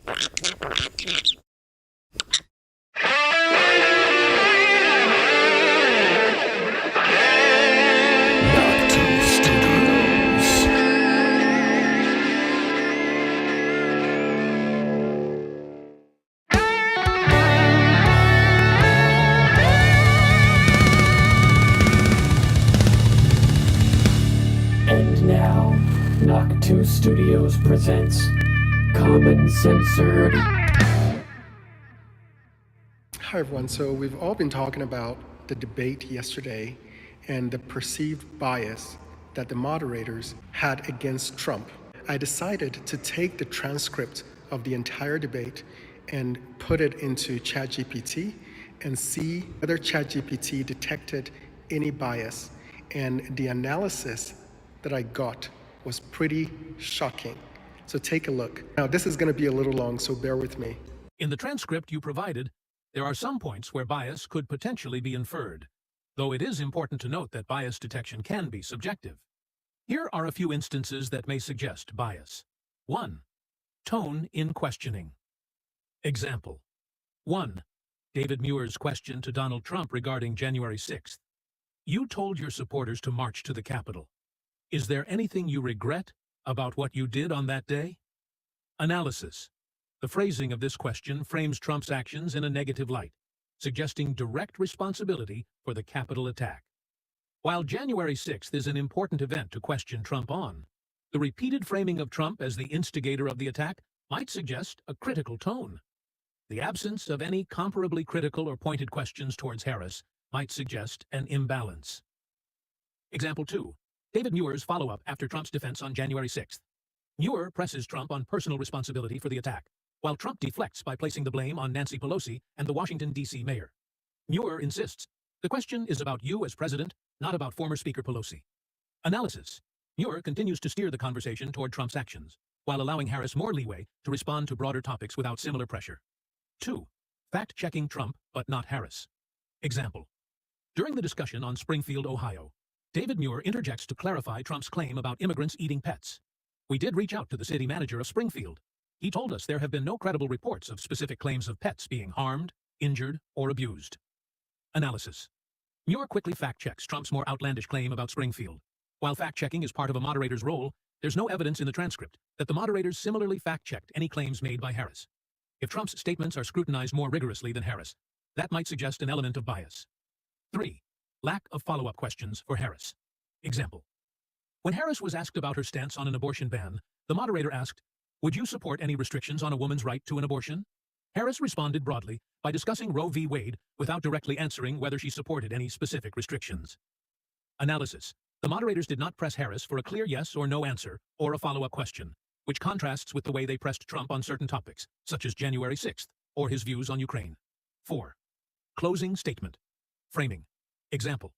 And now, Knock 2 Studios presents Common Censored. Hi everyone, so we've all been talking about the debate yesterday and the perceived bias that the moderators had against Trump. I decided to take the transcript of the entire debate and put it into ChatGPT and see whether ChatGPT detected any bias. And the analysis that I got was pretty shocking. So take a look. Now this is going to be a little long, so bear with me. In the transcript you provided, there are some points where bias could potentially be inferred, though it is important to note that bias detection can be subjective. Here are a few instances that may suggest bias. 1. Tone in questioning. Example. 1. David Muir's question to Donald Trump regarding January 6th. You told your supporters to march to the Capitol. Is there anything you regret about what you did on that day? Analysis. The phrasing of this question frames Trump's actions in a negative light, suggesting direct responsibility for the Capitol attack. While January 6th is an important event to question Trump on, the repeated framing of Trump as the instigator of the attack might suggest a critical tone. The absence of any comparably critical or pointed questions towards Harris might suggest an imbalance. Example 2. David Muir's follow-up after Trump's defense on January 6th. Muir presses Trump on personal responsibility for the attack, while Trump deflects by placing the blame on Nancy Pelosi and the Washington, D.C. mayor. Muir insists, the question is about you as president, not about former Speaker Pelosi. Analysis. Muir continues to steer the conversation toward Trump's actions, while allowing Harris more leeway to respond to broader topics without similar pressure. 2. Fact-checking Trump, but not Harris. Example. During the discussion on Springfield, Ohio, David Muir interjects to clarify Trump's claim about immigrants eating pets. We did reach out to the city manager of Springfield. He told us there have been no credible reports of specific claims of pets being harmed, injured, or abused. Analysis. Muir quickly fact-checks Trump's more outlandish claim about Springfield. While fact-checking is part of a moderator's role, there's no evidence in the transcript that the moderators similarly fact-checked any claims made by Harris. If Trump's statements are scrutinized more rigorously than Harris, that might suggest an element of bias. 3. Lack of follow-up questions for Harris. Example. When Harris was asked about her stance on an abortion ban, the moderator asked, would you support any restrictions on a woman's right to an abortion? Harris responded broadly by discussing Roe v. Wade without directly answering whether she supported any specific restrictions. Analysis. The moderators did not press Harris for a clear yes or no answer or a follow-up question, which contrasts with the way they pressed Trump on certain topics, such as January 6th or his views on Ukraine. 4. Closing statement. Framing. Example.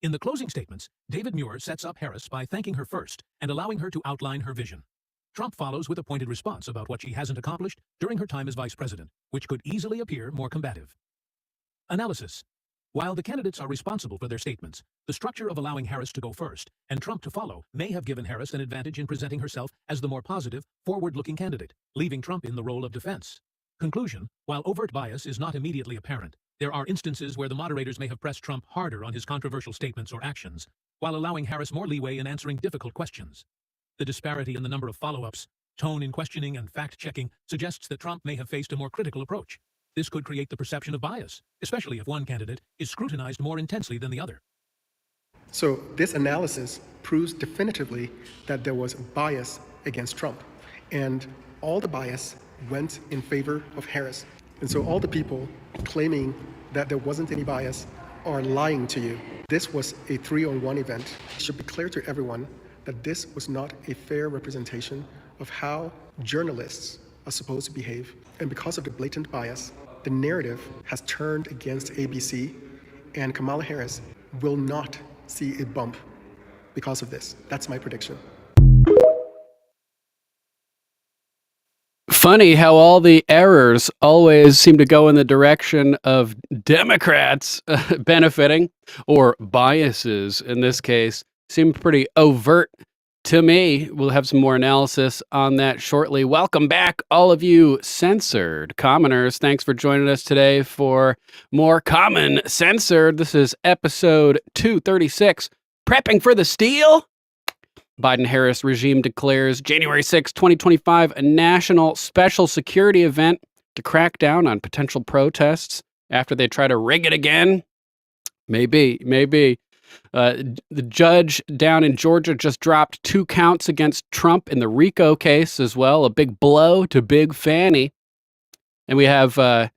In the closing statements, David Muir sets up Harris by thanking her first and allowing her to outline her vision. Trump follows with a pointed response about what she hasn't accomplished during her time as vice president, which could easily appear more combative. Analysis. While the candidates are responsible for their statements, the structure of allowing Harris to go first and Trump to follow may have given Harris an advantage in presenting herself as the more positive, forward-looking candidate, leaving Trump in the role of defense. Conclusion. While overt bias is not immediately apparent, there are instances where the moderators may have pressed Trump harder on his controversial statements or actions, while allowing Harris more leeway in answering difficult questions. The disparity in the number of follow-ups, tone in questioning, and fact-checking suggests that Trump may have faced a more critical approach. This could create the perception of bias, especially if one candidate is scrutinized more intensely than the other. So this analysis proves definitively that there was bias against Trump, and all the bias went in favor of Harris. And so all the people claiming that there wasn't any bias are lying to you. This was a 3-on-1 event. It should be clear to everyone that this was not a fair representation of how journalists are supposed to behave. And because of the blatant bias, the narrative has turned against ABC, and Kamala Harris will not see a bump because of this. That's my prediction. Funny how all the errors always seem to go in the direction of Democrats benefiting, or biases in this case seem pretty overt to me. We'll have some more analysis on that shortly. Welcome back, all of you censored commoners. Thanks for joining us today for more Common Censored. This is episode 236, Prepping for the Steal. Biden-Harris regime declares January 6, 2025, a national special security event to crack down on potential protests after they try to rig it again. Maybe. The judge down in Georgia just dropped 2 counts against Trump in the RICO case as well, a big blow to Big Fanny. And we have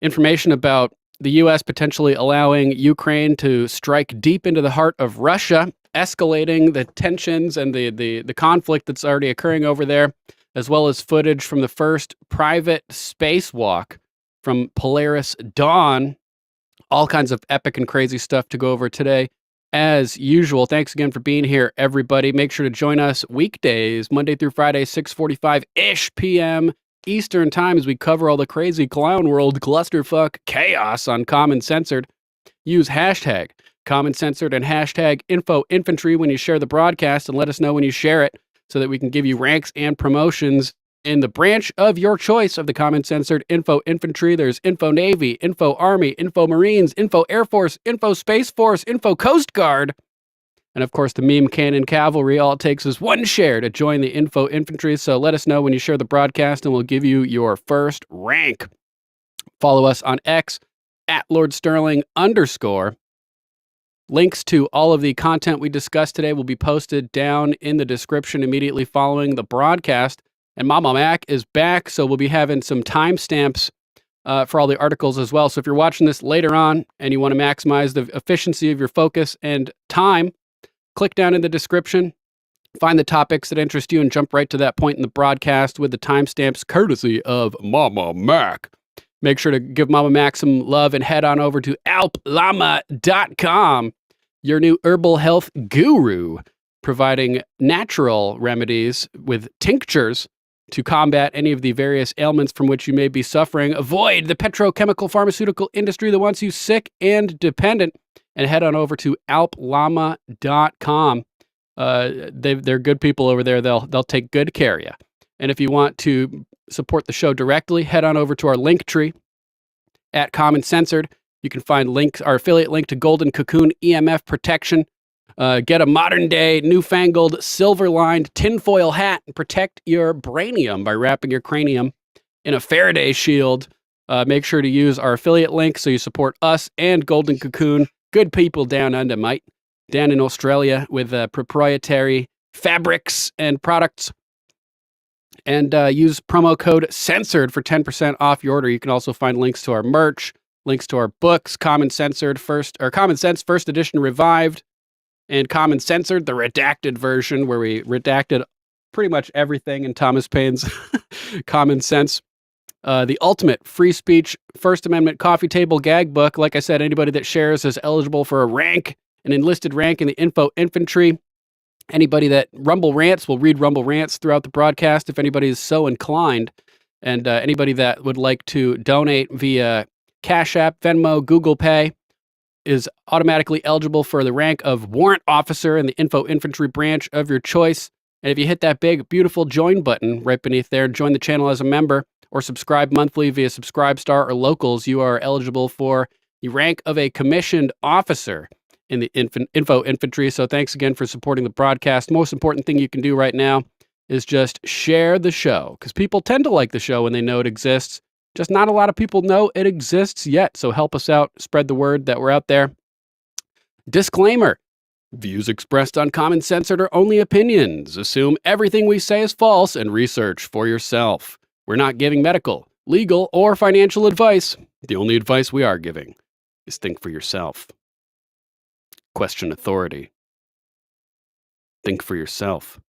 information about the U.S. potentially allowing Ukraine to strike deep into the heart of Russia, escalating the tensions and the conflict that's already occurring over there, as well as footage from the first private spacewalk from Polaris Dawn. All kinds of epic and crazy stuff to go over today. As usual, thanks again for being here, everybody. Make sure to join us weekdays, Monday through Friday, 6:45-ish p.m. Eastern Time, as we cover all the crazy clown world clusterfuck chaos on Common Censored. Use hashtag Common Censored and hashtag InfoInfantry when you share the broadcast, and let us know when you share it so that we can give you ranks and promotions in the branch of your choice of the Common Censored Info Infantry. There's Info Navy, Info Army, Info Marines, Info Air Force, Info Space Force, Info Coast Guard, and of course the Meme Cannon Cavalry. All it takes is one share to join the Info Infantry, so let us know when you share the broadcast and we'll give you your first rank. Follow us on X at @LordSterling_. Links to all of the content we discussed today will be posted down in the description immediately following the broadcast. And Mama Mac is back, so we'll be having some timestamps for all the articles as well. So if you're watching this later on and you want to maximize the efficiency of your focus and time, click down in the description, find the topics that interest you, and jump right to that point in the broadcast with the timestamps courtesy of Mama Mac. Make sure to give Mama Mac some love and head on over to alplama.com, your new herbal health guru, providing natural remedies with tinctures to combat any of the various ailments from which you may be suffering. Avoid the petrochemical pharmaceutical industry that wants you sick and dependent, and head on over to alplama.com. They're good people over there. They'll take good care of you. And if you want to support the show directly, head on over to our link tree at Common Censored. You can find our affiliate link to Golden Cocoon EMF protection. Get a modern day, newfangled, silver-lined tinfoil hat and protect your brainium by wrapping your cranium in a Faraday shield. Make sure to use our affiliate link so you support us and Golden Cocoon. Good people down under, mate. Down in Australia with proprietary fabrics and products. And use promo code CENSORED for 10% off your order. You can also find links to our merch, links to our books, Common Sense First Edition Revived, and Common Censored, the redacted version, where we redacted pretty much everything in Thomas Paine's Common Sense. The ultimate free speech First Amendment coffee table gag book. Like I said, anybody that shares is eligible for an enlisted rank in the Info Infantry. Anybody that Rumble Rants will read Rumble Rants throughout the broadcast if anybody is so inclined. And anybody that would like to donate via Cash App, Venmo, Google Pay is automatically eligible for the rank of warrant officer in the Info Infantry branch of your choice. And if you hit that big, beautiful join button right beneath there, join the channel as a member, or subscribe monthly via Subscribestar or Locals, you are eligible for the rank of a commissioned officer in the Info Infantry. So thanks again for supporting the broadcast. Most important thing you can do right now is just share the show, because people tend to like the show when they know it exists. Just not a lot of people know it exists yet. So help us out. Spread the word that we're out there. Disclaimer. Views expressed on Common Censored are only opinions. Assume everything we say is false and research for yourself. We're not giving medical, legal, or financial advice. The only advice we are giving is think for yourself. Question authority. Think for yourself.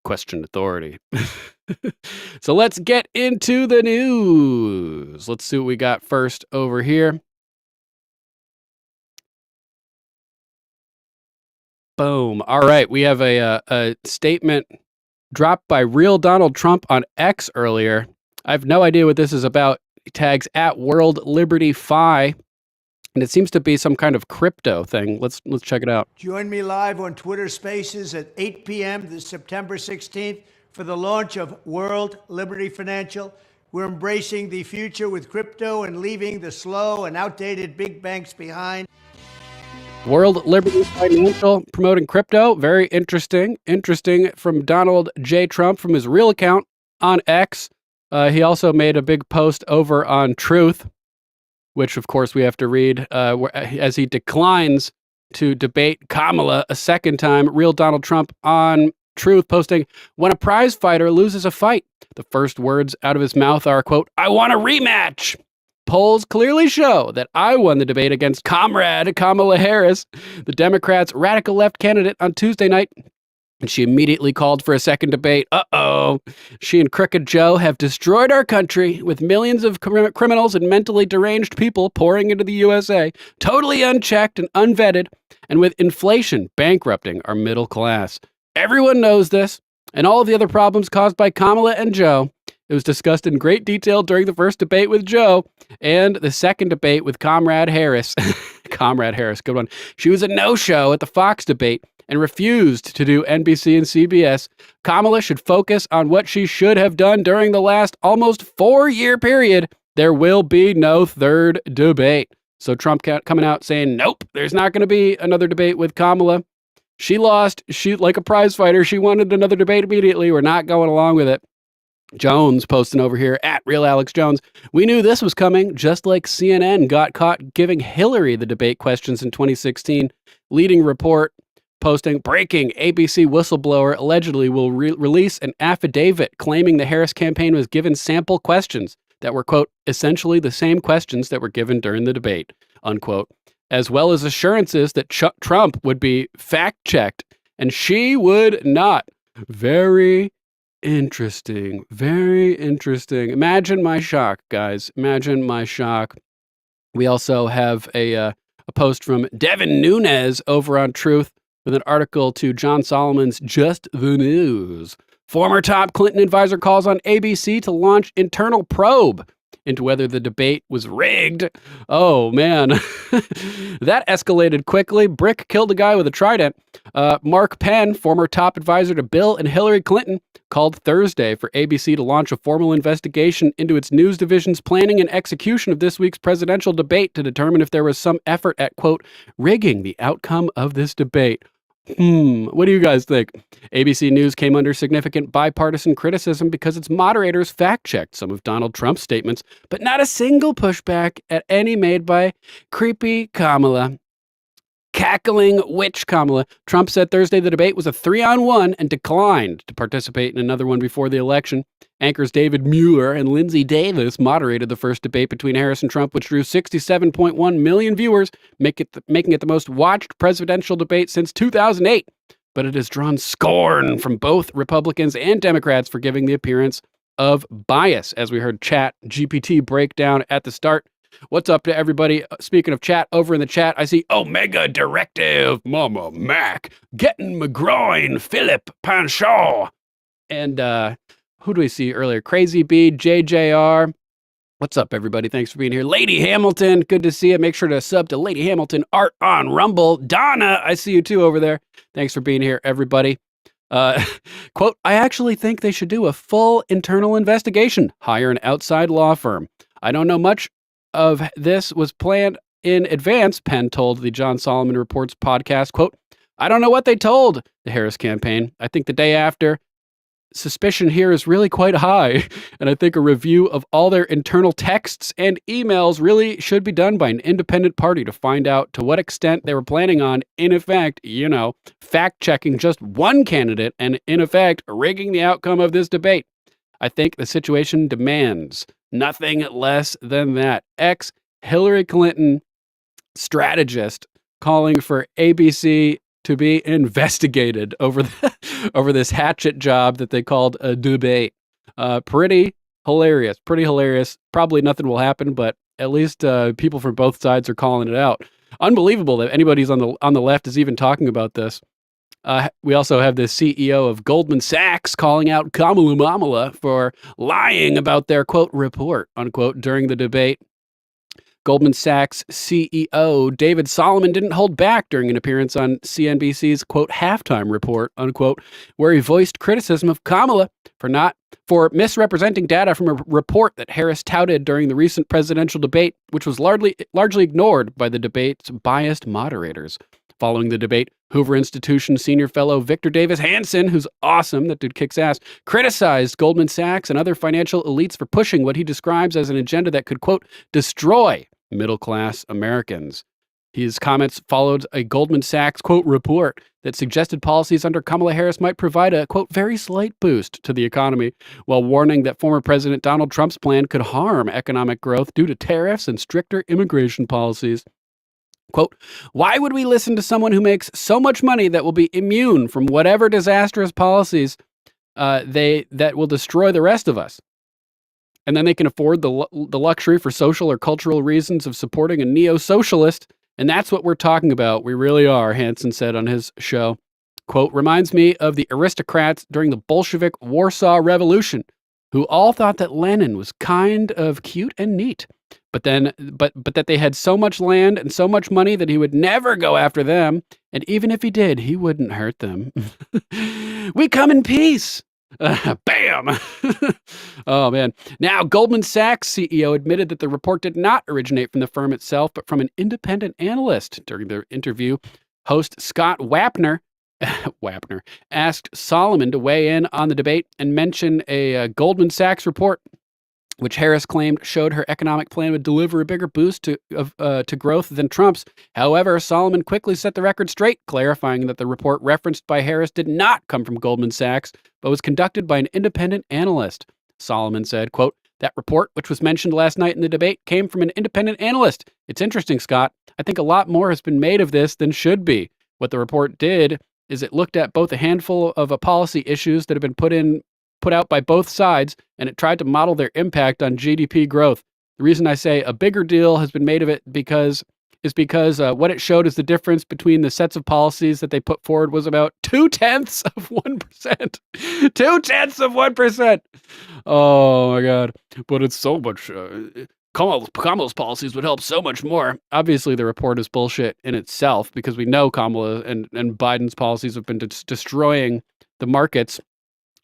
Question authority. So let's get into the news. Let's see what we got first over here. Boom. All right. We have a statement dropped by real Donald Trump on X earlier. I have no idea what this is about. He tags @WorldLibertyFi. and it seems to be some kind of crypto thing. Let's check it out. Join me live on Twitter Spaces at 8 p.m. this September 16th for the launch of World Liberty Financial. We're embracing the future with crypto and leaving the slow and outdated big banks behind. World Liberty Financial promoting crypto. Very interesting. Interesting from Donald J. Trump from his real account on X. He also made a big post over on Truth, which of course we have to read as he declines to debate Kamala a second time. Real Donald Trump on Truth posting, when a prize fighter loses a fight, the first words out of his mouth are, quote, "I want a rematch." Polls clearly show that I won the debate against comrade Kamala Harris, the Democrats' radical left candidate, on Tuesday night. And she immediately called for a second debate. Uh-oh. She and Crooked Joe have destroyed our country with millions of criminals and mentally deranged people pouring into the USA, totally unchecked and unvetted, and with inflation bankrupting our middle class. Everyone knows this, and all of the other problems caused by Kamala and Joe. It was discussed in great detail during the first debate with Joe and the second debate with Comrade Harris. Comrade Harris, good one. She was a no-show at the Fox debate and refused to do NBC and CBS. Kamala should focus on what she should have done during the last almost 4-year period. There will be no third debate. So Trump coming out saying, nope, there's not going to be another debate with Kamala. She lost. She, like a prize fighter, she wanted another debate immediately. We're not going along with it. Jones posting over here at Real Alex Jones. We knew this was coming, just like CNN got caught giving Hillary the debate questions in 2016. Leading report posting, breaking, ABC whistleblower allegedly will release an affidavit claiming the Harris campaign was given sample questions that were, quote, essentially the same questions that were given during the debate, unquote, as well as assurances that Trump would be fact-checked and she would not. Very interesting. Very interesting. Imagine my shock, guys. Imagine my shock. We also have a post from Devin Nunes over on Truth with an article to John Solomon's Just the News. Former top Clinton advisor calls on ABC to launch internal probe into whether the debate was rigged. Oh, man. That escalated quickly. Brick killed a guy with a trident. Mark Penn, former top advisor to Bill and Hillary Clinton, called Thursday for ABC to launch a formal investigation into its news division's planning and execution of this week's presidential debate to determine if there was some effort at, quote, rigging the outcome of this debate. What do you guys think? ABC News came under significant bipartisan criticism because its moderators fact-checked some of Donald Trump's statements, but not a single pushback at any made by creepy Kamala. Cackling witch Kamala. Trump said Thursday the debate was a 3-on-1 and declined to participate in another one before the election. Anchors David Mueller and Lindsay Davis moderated the first debate between Harris and Trump, which drew 67.1 million viewers, making it the most watched presidential debate since 2008. But it has drawn scorn from both Republicans and Democrats for giving the appearance of bias, as we heard Chat GPT break down at the start. What's up to everybody? Speaking of chat, over in the chat, I see Omega Directive, Mama Mac, Getting McGroin, Philip Panchaud, and who do we see earlier? Crazy B, JJR. What's up, everybody? Thanks for being here. Lady Hamilton, good to see you. Make sure to sub to Lady Hamilton Art on Rumble. Donna, I see you too over there. Thanks for being here, everybody. Quote, I actually think they should do a full internal investigation. Hire an outside law firm. I don't know much of this was planned in advance, Penn told the John Solomon Reports podcast, quote, I don't know what they told the Harris campaign. I think the day after, suspicion here is really quite high, and I think a review of all their internal texts and emails really should be done by an independent party to find out to what extent they were planning on, in effect, fact-checking just one candidate and, in effect, rigging the outcome of this debate. I think the situation demands nothing less than that. Ex-Hillary Clinton strategist calling for ABC to be investigated over this hatchet job that they called a debate. Pretty hilarious. Probably nothing will happen, but at least people from both sides are calling it out. Unbelievable that anybody's on the left is even talking about this. We also have the CEO of Goldman Sachs calling out Kamala Mamala for lying about their, quote, report, unquote, during the debate. Goldman Sachs CEO David Solomon didn't hold back during an appearance on CNBC's, quote, halftime report, unquote, where he voiced criticism of Kamala for misrepresenting data from a report that Harris touted during the recent presidential debate, which was largely ignored by the debate's biased moderators. Following the debate, Hoover Institution senior fellow Victor Davis Hanson, who's awesome, that dude kicks ass, criticized Goldman Sachs and other financial elites for pushing what he describes as an agenda that could, quote, destroy middle-class Americans. His comments followed a Goldman Sachs, quote, report that suggested policies under Kamala Harris might provide a, quote, very slight boost to the economy, while warning that former President Donald Trump's plan could harm economic growth due to tariffs and stricter immigration policies. Quote, why would we listen to someone who makes so much money that will be immune from whatever disastrous policies that will destroy the rest of us? And then they can afford the luxury for social or cultural reasons of supporting a neo-socialist. And that's what we're talking about. We really are, Hansen said on his show. Quote, reminds me of the aristocrats during the Bolshevik Warsaw Revolution, who all thought that Lenin was kind of cute and neat. But that they had so much land and so much money that he would never go after them. And even if he did, he wouldn't hurt them. We come in peace. Bam! Oh, man. Now, Goldman Sachs CEO admitted that the report did not originate from the firm itself, but from an independent analyst. During the interview, host Scott Wapner asked Solomon to weigh in on the debate and mention a Goldman Sachs report, which Harris claimed showed her economic plan would deliver a bigger boost to growth than Trump's. However, Solomon quickly set the record straight, clarifying that the report referenced by Harris did not come from Goldman Sachs, but was conducted by an independent analyst. Solomon said, quote, that report, which was mentioned last night in the debate, came from an independent analyst. It's interesting, Scott. I think a lot more has been made of this than should be. What the report did is it looked at both a handful of policy issues that have been put out by both sides, and it tried to model their impact on GDP growth. The reason I say a bigger deal has been made of it is because what it showed is the difference between the sets of policies that they put forward was about 0.2%. 0.2%. Oh my God. But it's so much, Kamala's policies would help so much more. Obviously, the report is bullshit in itself because we know Kamala and Biden's policies have been destroying the markets.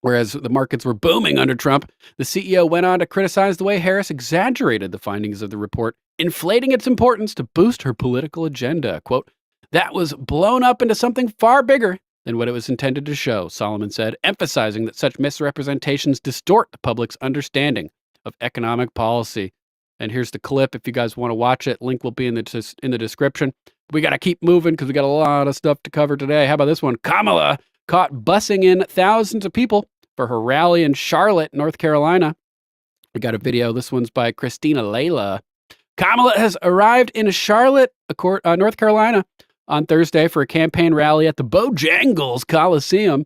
Whereas the markets were booming under Trump, the CEO went on to criticize the way Harris exaggerated the findings of the report, inflating its importance to boost her political agenda. Quote, that was blown up into something far bigger than what it was intended to show, Solomon said, emphasizing that such misrepresentations distort the public's understanding of economic policy. And here's the clip if you guys want to watch it. Link will be in the description. We got to keep moving because we got a lot of stuff to cover today. How about this one? Kamala caught busing in thousands of people for her rally in Charlotte, North Carolina. We got a video. This one's by Christina Layla. Kamala has arrived in Charlotte, North Carolina, on Thursday for a campaign rally at the Bojangles Coliseum.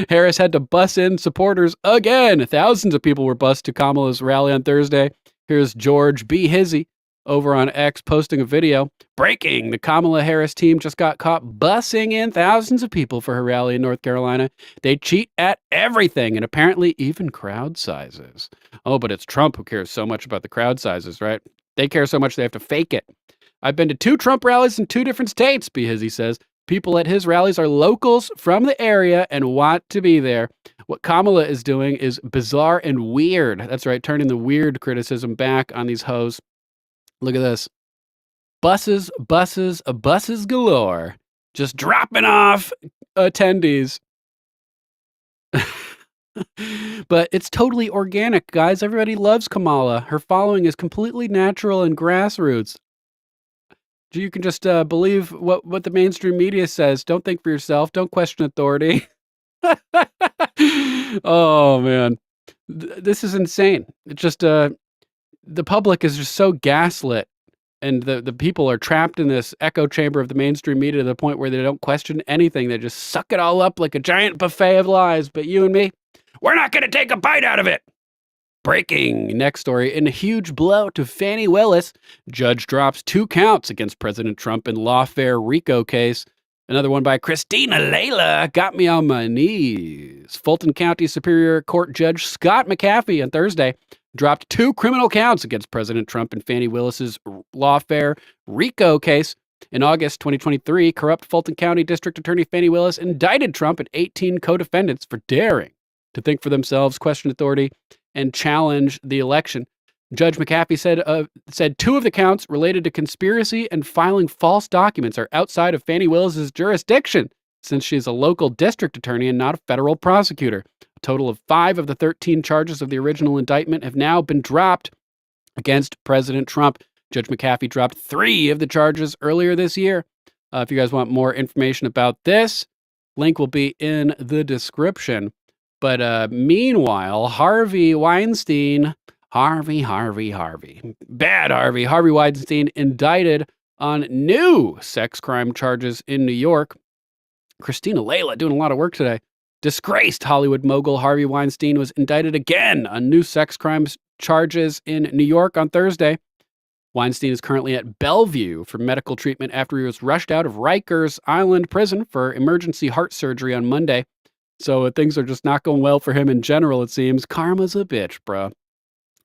Harris had to bus in supporters again. Thousands of people were bused to Kamala's rally on Thursday. Here's George B. Hizzy over on X posting a video. Breaking, the Kamala Harris team just got caught busing in thousands of people for her rally in North Carolina. They cheat at everything, and apparently even crowd sizes. Oh, but it's Trump who cares so much about the crowd sizes, right? They care so much they have to fake it. I've been to 2 Trump rallies in 2 different states, B. Hizzy says. People at his rallies are locals from the area and want to be there. What Kamala is doing is bizarre and weird. That's right, turning the weird criticism back on these hoes. Look at this. Buses galore. Just dropping off attendees. But it's totally organic, guys. Everybody loves Kamala. Her following is completely natural and grassroots. You can just believe what the mainstream media says. Don't think for yourself. Don't question authority. Oh, man. This is insane. It's just the public is just so gaslit, and the people are trapped in this echo chamber of the mainstream media to the point where they don't question anything. They just suck it all up like a giant buffet of lies. But you and me, we're not going to take a bite out of it. Breaking. Next story. In a huge blow to Fani Willis, judge drops 2 counts against President Trump in lawfare RICO case. Another one by Christina Layla got me on my knees. Fulton County Superior Court Judge Scott McAfee on Thursday dropped 2 criminal counts against President Trump and Fani Willis's lawfare RICO case. In August 2023, corrupt Fulton County District Attorney Fani Willis indicted Trump and 18 co-defendants for daring to think for themselves, question authority, and challenge the election. Judge McAfee said 2 of the counts related to conspiracy and filing false documents are outside of Fani Willis's jurisdiction, since she is a local district attorney and not a federal prosecutor. A total of 5 of the 13 charges of the original indictment have now been dropped against President Trump. Judge McAfee dropped 3 of the charges earlier this year. If you guys want more information about this, link will be in the description. But meanwhile, Harvey Weinstein, Harvey Weinstein indicted on new sex crime charges in New York. Christina Layla doing a lot of work today. Disgraced Hollywood mogul Harvey Weinstein was indicted again on new sex crimes charges in New York on Thursday. Weinstein is currently at Bellevue for medical treatment after he was rushed out of Rikers Island prison for emergency heart surgery on Monday. So things are just not going well for him in general, it seems. Karma's a bitch, bruh.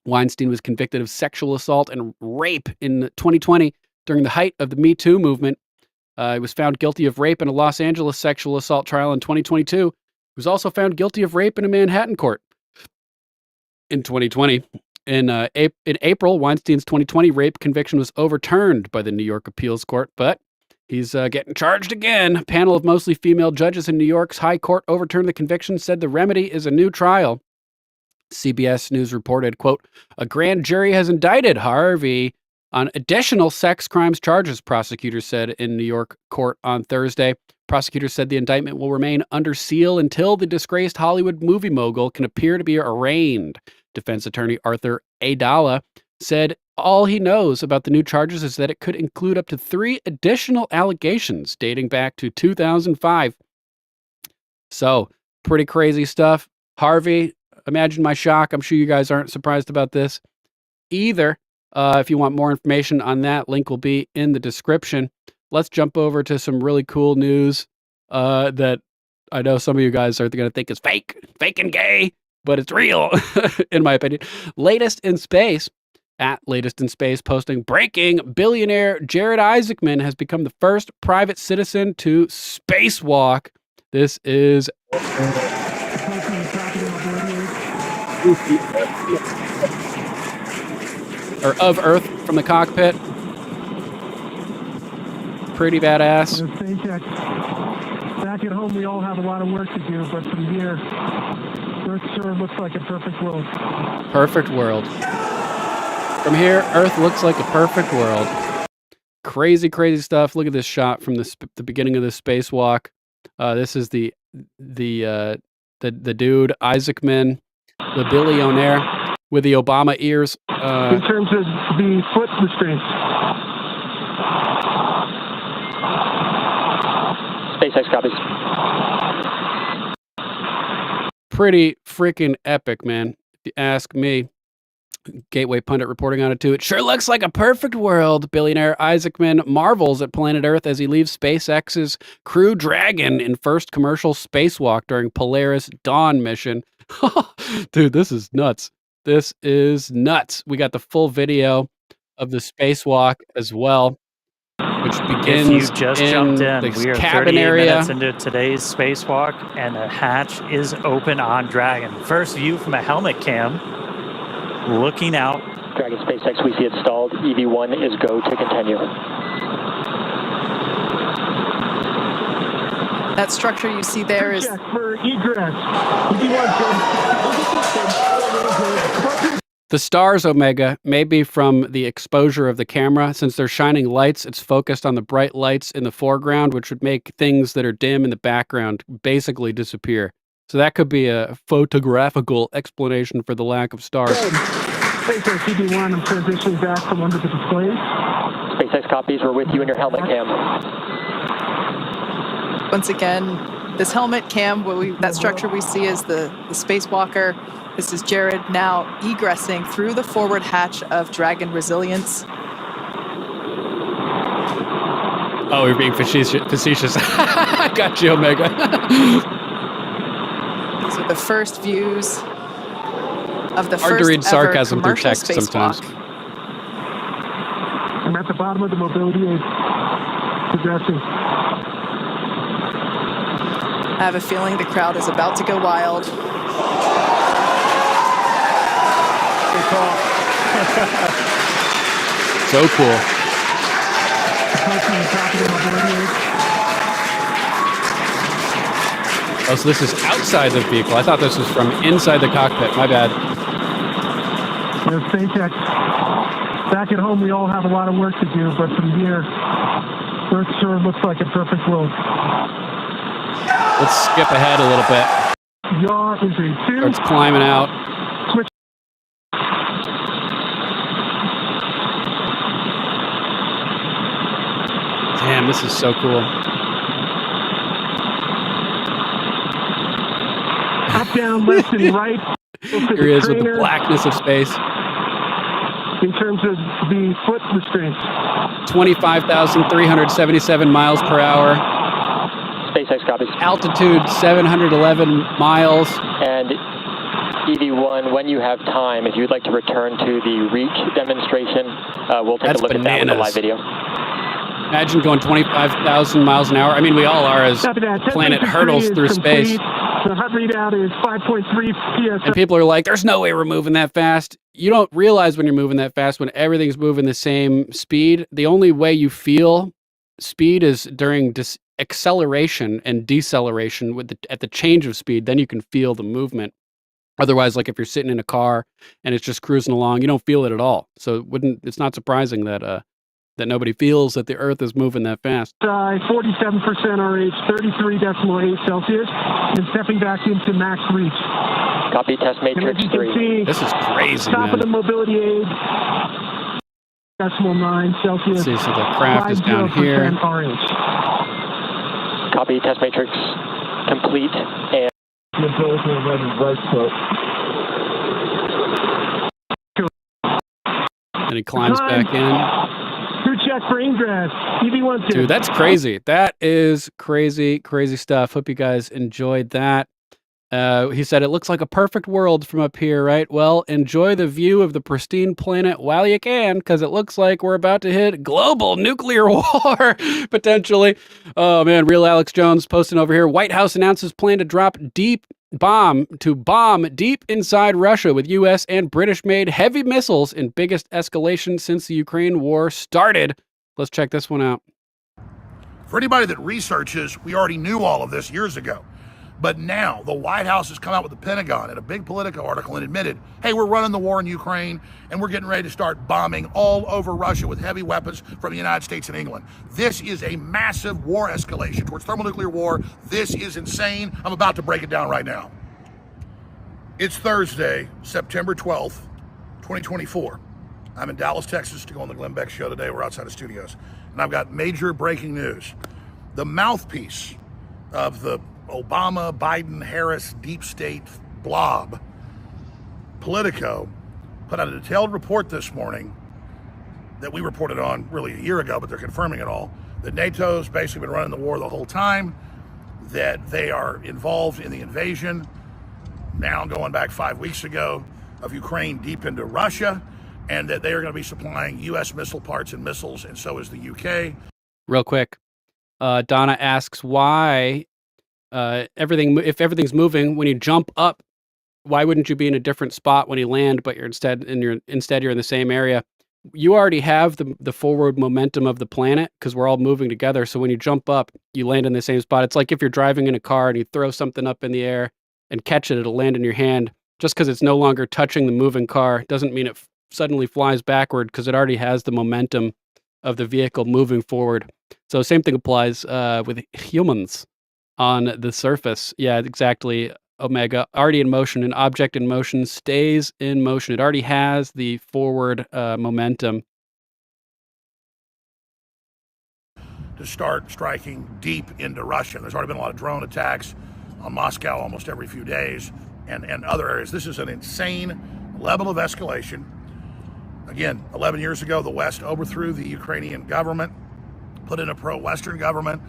Weinstein was convicted of sexual assault and rape in 2020 during the height of the Me Too movement. He was found guilty of rape in a Los Angeles sexual assault trial in 2022. He was also found guilty of rape in a Manhattan court in 2020. In April, Weinstein's 2020 rape conviction was overturned by the New York Appeals Court, but he's getting charged again. A panel of mostly female judges in New York's High Court overturned the conviction, said the remedy is a new trial. CBS News reported, quote, a grand jury has indicted Harvey on additional sex crimes charges, prosecutors said in New York court on Thursday. Prosecutors said the indictment will remain under seal until the disgraced Hollywood movie mogul can appear to be arraigned. Defense attorney Arthur Aidala said all he knows about the new charges is that it could include up to 3 additional allegations dating back to 2005. So, pretty crazy stuff. Harvey, imagine my shock. I'm sure you guys aren't surprised about this either. If you want more information on that, link will be in the description. Let's jump over to some really cool news that I know some of you guys are going to think is fake and gay, but it's real, in my opinion. Latest in Space, at Latest in Space, posting breaking, billionaire Jared Isaacman has become the first private citizen to spacewalk. This is... or of Earth from the cockpit. Pretty badass. Back at home, we all have a lot of work to do, but from here, Earth sure looks like a perfect world. Perfect world. From here, Earth looks like a perfect world. Crazy, crazy stuff. Look at this shot from the beginning of this spacewalk. This is the dude, Isaacman, the billionaire with the Obama ears. In terms of the foot in space. SpaceX copies. Pretty freaking epic, man, if you ask me. Gateway Pundit reporting on it too. It sure looks like a perfect world. Billionaire Isaacman marvels at planet Earth as he leaves SpaceX's Crew Dragon in first commercial spacewalk during Polaris Dawn mission. Dude, this is nuts. This is nuts. We got the full video of the spacewalk as well, which begins If you just jumped in, the we are cabin 38 area. minutes into today's spacewalk, and the hatch is open on Dragon. First view from a helmet cam, looking out. Dragon SpaceX, we see it stalled. EV1 is go to continue. That structure you see there is... Check for egress. The stars, Omega, may be from the exposure of the camera. Since they're shining lights, it's focused on the bright lights in the foreground, which would make things that are dim in the background basically disappear. So that could be a photographical explanation for the lack of stars. SpaceX EV1, I'm transitioning back from under the displays. SpaceX copies, we're with you in your helmet cam. Once again, this helmet cam, that structure we see is the spacewalker. This is Jared now egressing through the forward hatch of Dragon Resilience. Oh, you're being facetious. I got you, Omega. These are the first views of the Hard to first read ever sarcasm through commercial text sometimes. spacewalk. I'm at the bottom of the mobility aid. Progressing. I have a feeling the crowd is about to go wild. Good call. So cool. Approaching the top of the mobility aid. Oh, so this is outside the vehicle. I thought this was from inside the cockpit. My bad. SpaceX. Back at home, we all have a lot of work to do, but from here, Earth sure looks like a perfect world. Let's skip ahead a little bit. Yaw is a 2. Starts climbing out. Switch. Damn, this is so cool. Up, down, left, and right. Here he is with the blackness of space. In terms of the foot restraints. 25,377 miles per hour. SpaceX copies. Altitude 711 miles. And EV1, when you have time, if you'd like to return to the reach demonstration, we'll take That's a look bananas. at that with the live video. Imagine going 25,000 miles an hour. I mean, we all are as planet hurtles through space. The heart readout is 5.3 psi. And people are like, there's no way we're moving that fast. You don't realize when you're moving that fast, when everything's moving the same speed. The only way you feel speed is during acceleration and deceleration at the change of speed. Then you can feel the movement. Otherwise, like if you're sitting in a car and it's just cruising along, you don't feel it at all. So it's not surprising that nobody feels that the Earth is moving that fast. 47% RH, 33.8 Celsius, and stepping back into max reach. Copy, test matrix 3. This is crazy, top man. of the mobility aid, 9 Celsius. See, so the craft is down here. RH. Copy, test matrix complete. And and he climbs back in. Crew check for ingress. EV1. Dude, that's crazy. That is crazy, crazy stuff. Hope you guys enjoyed that. He said, it looks like a perfect world from up here, right? Well, enjoy the view of the pristine planet while you can, because it looks like we're about to hit global nuclear war, potentially. Oh, man, Real Alex Jones posting over here. White House announces plan to bomb deep inside Russia with U.S. and British-made heavy missiles in biggest escalation since the Ukraine war started. Let's check this one out. For anybody that researches, we already knew all of this years ago. But now the White House has come out with the Pentagon in a big Politico article and admitted, hey, we're running the war in Ukraine and we're getting ready to start bombing all over Russia with heavy weapons from the United States and England. This is a massive war escalation towards thermonuclear war. This is insane. I'm about to break it down right now. It's Thursday, September 12th, 2024. I'm in Dallas, Texas to go on the Glenn Beck Show today. We're outside the studios. And I've got major breaking news. The mouthpiece of the Obama, Biden, Harris, deep state blob, Politico, put out a detailed report this morning that we reported on really a year ago, but they're confirming it all, that NATO's basically been running the war the whole time, that they are involved in the invasion, now going back 5 weeks ago, of Ukraine deep into Russia, and that they are going to be supplying U.S. missile parts and missiles, and so is the U.K. Real quick, Donna asks why if everything's moving, when you jump up, why wouldn't you be in a different spot when you land, but you're instead in the same area? You already have the forward momentum of the planet because we're all moving together. So when you jump up, you land in the same spot. It's like if you're driving in a car and you throw something up in the air and catch it, it'll land in your hand. Just because it's no longer touching the moving car doesn't mean it suddenly flies backward, because it already has the momentum of the vehicle moving forward. So same thing applies with humans on the surface. Yeah, exactly. Omega, already in motion. An object in motion stays in motion. It already has the forward momentum. To start striking deep into Russia. There's already been a lot of drone attacks on Moscow almost every few days and other areas. This is an insane level of escalation. Again, 11 years ago, the West overthrew the Ukrainian government, put in a pro-Western government,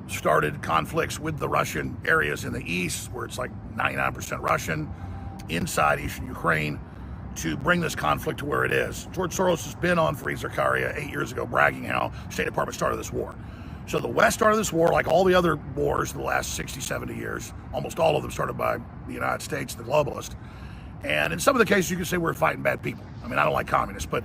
started conflicts with the Russian areas in the east, where it's like 99% Russian. inside eastern Ukraine to bring this conflict to where it is. George Soros has been on Free Zakaria 8 years ago bragging how State Department started this war. So the West started this war like all the other wars in the last 60, 70 years. Almost all of them started by the United States, the globalist. And in some of the cases, you can say we're fighting bad people. I mean, I don't like communists, but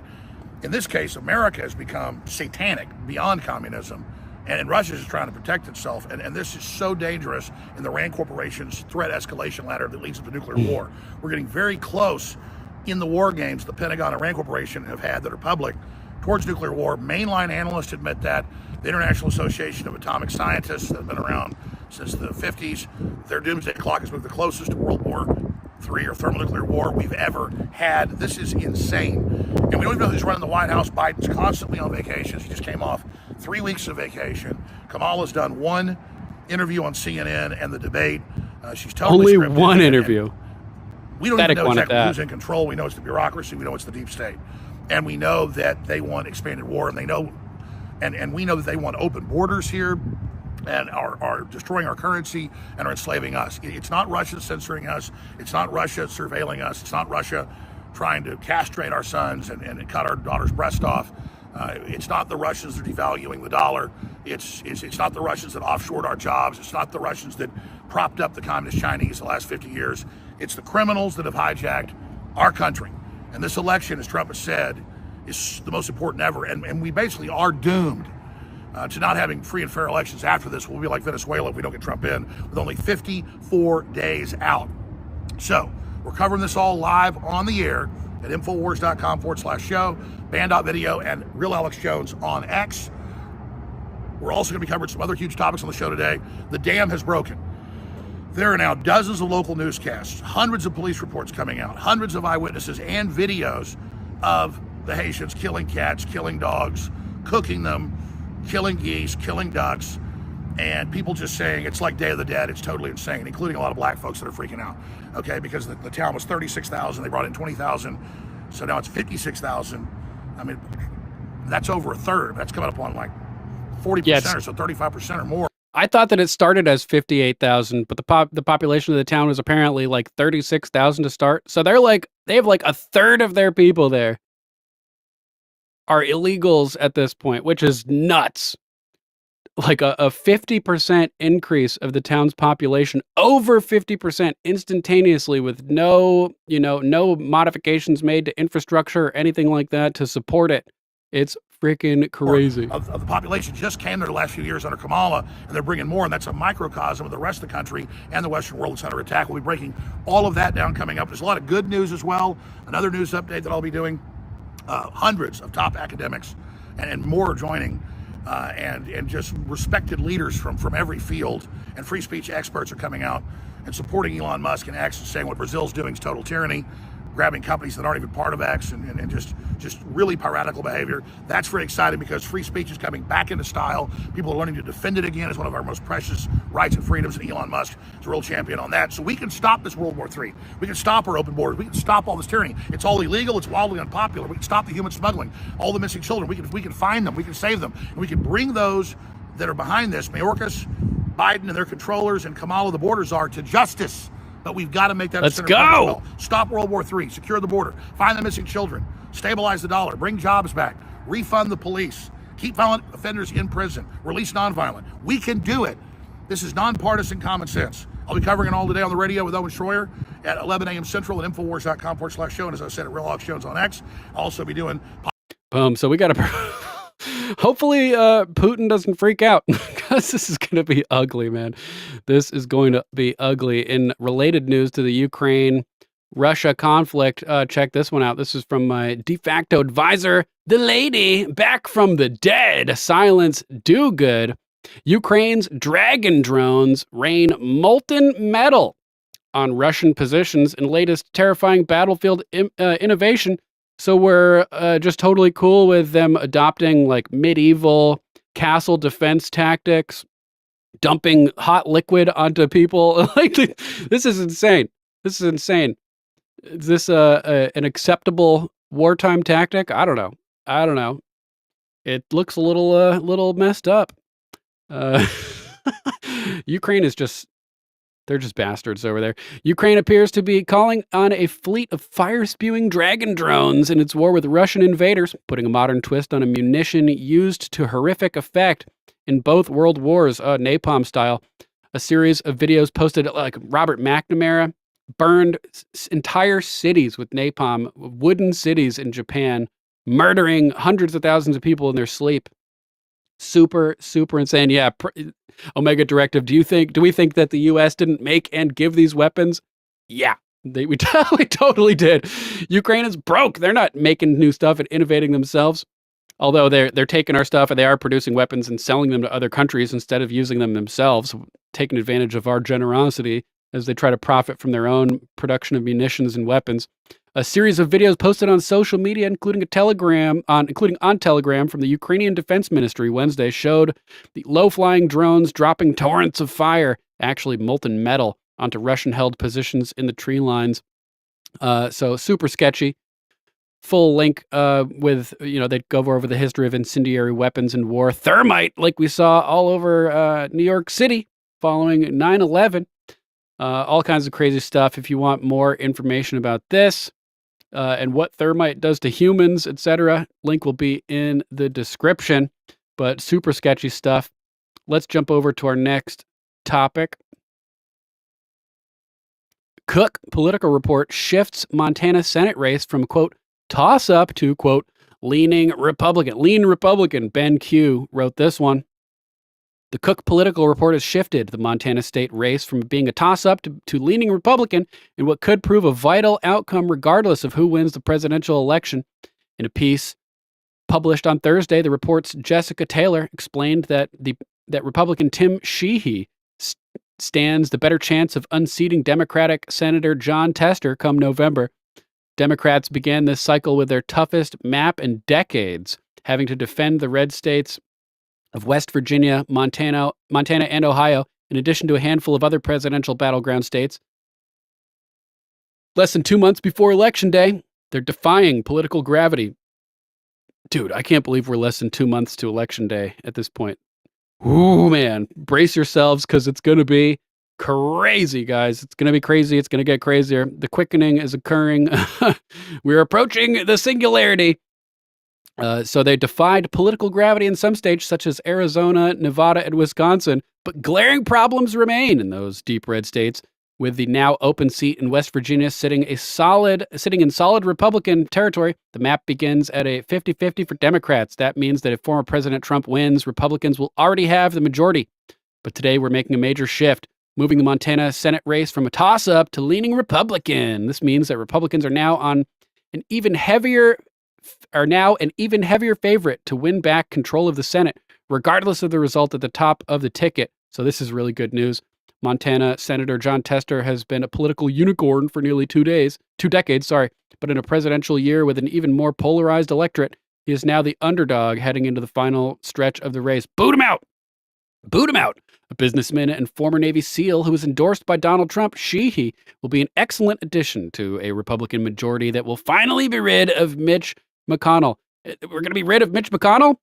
in this case, America has become satanic beyond communism. And Russia is trying to protect itself. And this is so dangerous in the Rand Corporation's threat escalation ladder that leads to nuclear war. We're getting very close in the war games the Pentagon and Rand Corporation have had that are public towards nuclear war. Mainline analysts admit that. The International Association of Atomic Scientists that have been around since the 50s, their doomsday clock has moved the closest to World War III or thermonuclear war we've ever had. This is insane. And we don't even know who's running the White House. Biden's constantly on vacations. He just came off 3 weeks of vacation. Kamala's done one interview on CNN and the debate. She's totally only one interview. We don't even know exactly who's in control. We know it's the bureaucracy. We know it's the deep state. And we know that they want expanded war, and they know, and we know that they want open borders here and are destroying our currency and are enslaving us. It's not Russia censoring us. It's not Russia surveilling us. It's not Russia trying to castrate our sons and cut our daughters' breasts off. It's not the Russians that are devaluing the dollar. It's not the Russians that offshored our jobs. It's not the Russians that propped up the communist Chinese the last 50 years. It's the criminals that have hijacked our country. And this election, as Trump has said, is the most important ever. And we basically are doomed to not having free and fair elections after this. We'll be like Venezuela if we don't get Trump in, with only 54 days out. So we're covering this all live on the air at Infowars.com/show, Band.video, and Real Alex Jones on X. We're also going to be covering some other huge topics on the show today. The dam has broken. There are now dozens of local newscasts, hundreds of police reports coming out, hundreds of eyewitnesses and videos of the Haitians killing cats, killing dogs, cooking them, killing geese, killing ducks, and people just saying it's like Day of the Dead. It's totally insane, including a lot of black folks that are freaking out, okay, because the town was 36,000. They brought in 20,000, so now it's 56,000. I mean, that's over a third. That's coming up on like 40% or so, 35% or more. I thought that it started as 58,000, but the population of the town was apparently like 36,000 to start. So they have like a third of their people there are illegals at this point, which is nuts. Like a 50% increase of the town's population, over 50% instantaneously, with no modifications made to infrastructure or anything like that to support it. It's freaking crazy. Of the population just came there the last few years under Kamala, and they're bringing more, and that's a microcosm of the rest of the country and the Western world that's under attack. We'll be breaking all of that down coming up. There's a lot of good news as well. Another news update that I'll be doing. Hundreds of top academics and more are joining, and just respected leaders from every field, and free speech experts are coming out and supporting Elon Musk and X and saying what Brazil's doing is total tyranny, grabbing companies that aren't even part of X, and just really piratical behavior. That's very exciting because free speech is coming back into style. People are learning to defend it again as one of our most precious rights and freedoms, and Elon Musk is a real champion on that. So we can stop this World War III. We can stop our open borders. We can stop all this tyranny. It's all illegal. It's wildly unpopular. We can stop the human smuggling, all the missing children. We can find them. We can save them. And we can bring those that are behind this, Mayorkas, Biden and their controllers, and Kamala, the border czar, to justice. But we've got to make that. Let's go. Well. Stop World War III. Secure the border. Find the missing children. Stabilize the dollar. Bring jobs back. Refund the police. Keep violent offenders in prison. Release nonviolent. We can do it. This is nonpartisan common sense. I'll be covering it all today on the radio with Owen Schroyer at 11 a.m. Central at Infowars.com/show. And as I said, at Real Alex Jones on X. I'll also be doing. Boom. So we got to. Hopefully Putin doesn't freak out, because this is going to be ugly, man. This is going to be ugly. In related news to the Ukraine-Russia conflict, check this one out. This is from my de facto advisor, the lady back from the dead. Silence do good. Ukraine's Dragon drones rain molten metal on Russian positions in latest terrifying battlefield innovation. So we're just totally cool with them adopting like medieval castle defense tactics, dumping hot liquid onto people. Like, this is insane. This is insane. Is this an acceptable wartime tactic? I don't know. It looks a little messed up. Ukraine is just They're just bastards over there. Ukraine appears to be calling on a fleet of fire-spewing dragon drones in its war with Russian invaders, putting a modern twist on a munition used to horrific effect in both world wars, napalm style. A series of videos posted like Robert McNamara burned entire cities with napalm, wooden cities in Japan, murdering hundreds of thousands of people in their sleep. Super, super insane. Yeah, Omega Directive. Do we think that the U.S. didn't make and give these weapons? Yeah, we totally did. Ukraine is broke. They're not making new stuff and innovating themselves. Although they're taking our stuff and they are producing weapons and selling them to other countries instead of using them themselves, taking advantage of our generosity as they try to profit from their own production of munitions and weapons. A series of videos posted on social media, including on Telegram from the Ukrainian Defense Ministry Wednesday, showed the low-flying drones dropping torrents of fire, actually molten metal, onto Russian-held positions in the tree lines. So super sketchy. Full link with, they'd go over the history of incendiary weapons in war. Thermite, like we saw all over New York City following 9/11. All kinds of crazy stuff. If you want more information about this and what thermite does to humans, etc., link will be in the description. But super sketchy stuff. Let's jump over to our next topic. Cook political report shifts Montana Senate race from, quote, toss-up to, quote, leaning Republican. Lean Republican. Ben Q wrote this one. The Cook political report has shifted the Montana state race from being a toss-up to leaning Republican in what could prove a vital outcome regardless of who wins the presidential election. In a piece published on Thursday, the report's Jessica Taylor explained that Republican Tim Sheehy stands the better chance of unseating Democratic Senator John Tester come November. Democrats began this cycle with their toughest map in decades, having to defend the red states of West Virginia, Montana, and Ohio, in addition to a handful of other presidential battleground states. Less than 2 months before Election Day, they're defying political gravity. Dude, I can't believe we're less than 2 months to Election Day at this point. Ooh, man, brace yourselves because it's going to be crazy, guys. It's going to be crazy. It's going to get crazier. The quickening is occurring. We're approaching the singularity. So they defied political gravity in some states, such as Arizona, Nevada, and Wisconsin, but glaring problems remain in those deep red states, with the now open seat in West Virginia sitting in solid Republican territory. The map begins at a 50-50 for Democrats. That means that if former President Trump wins, Republicans will already have the majority. But today we're making a major shift, moving the Montana Senate race from a toss-up to leaning Republican. This means that Republicans are now an even heavier favorite to win back control of the Senate, regardless of the result at the top of the ticket. So this is really good news. Montana Senator John Tester has been a political unicorn for nearly 2 decades, but in a presidential year with an even more polarized electorate, he is now the underdog heading into the final stretch of the race. Boot him out! Boot him out! A businessman and former Navy SEAL who was endorsed by Donald Trump, Sheehy will be an excellent addition to a Republican majority that will finally be rid of Mitch McConnell. We're going to be rid of Mitch McConnell?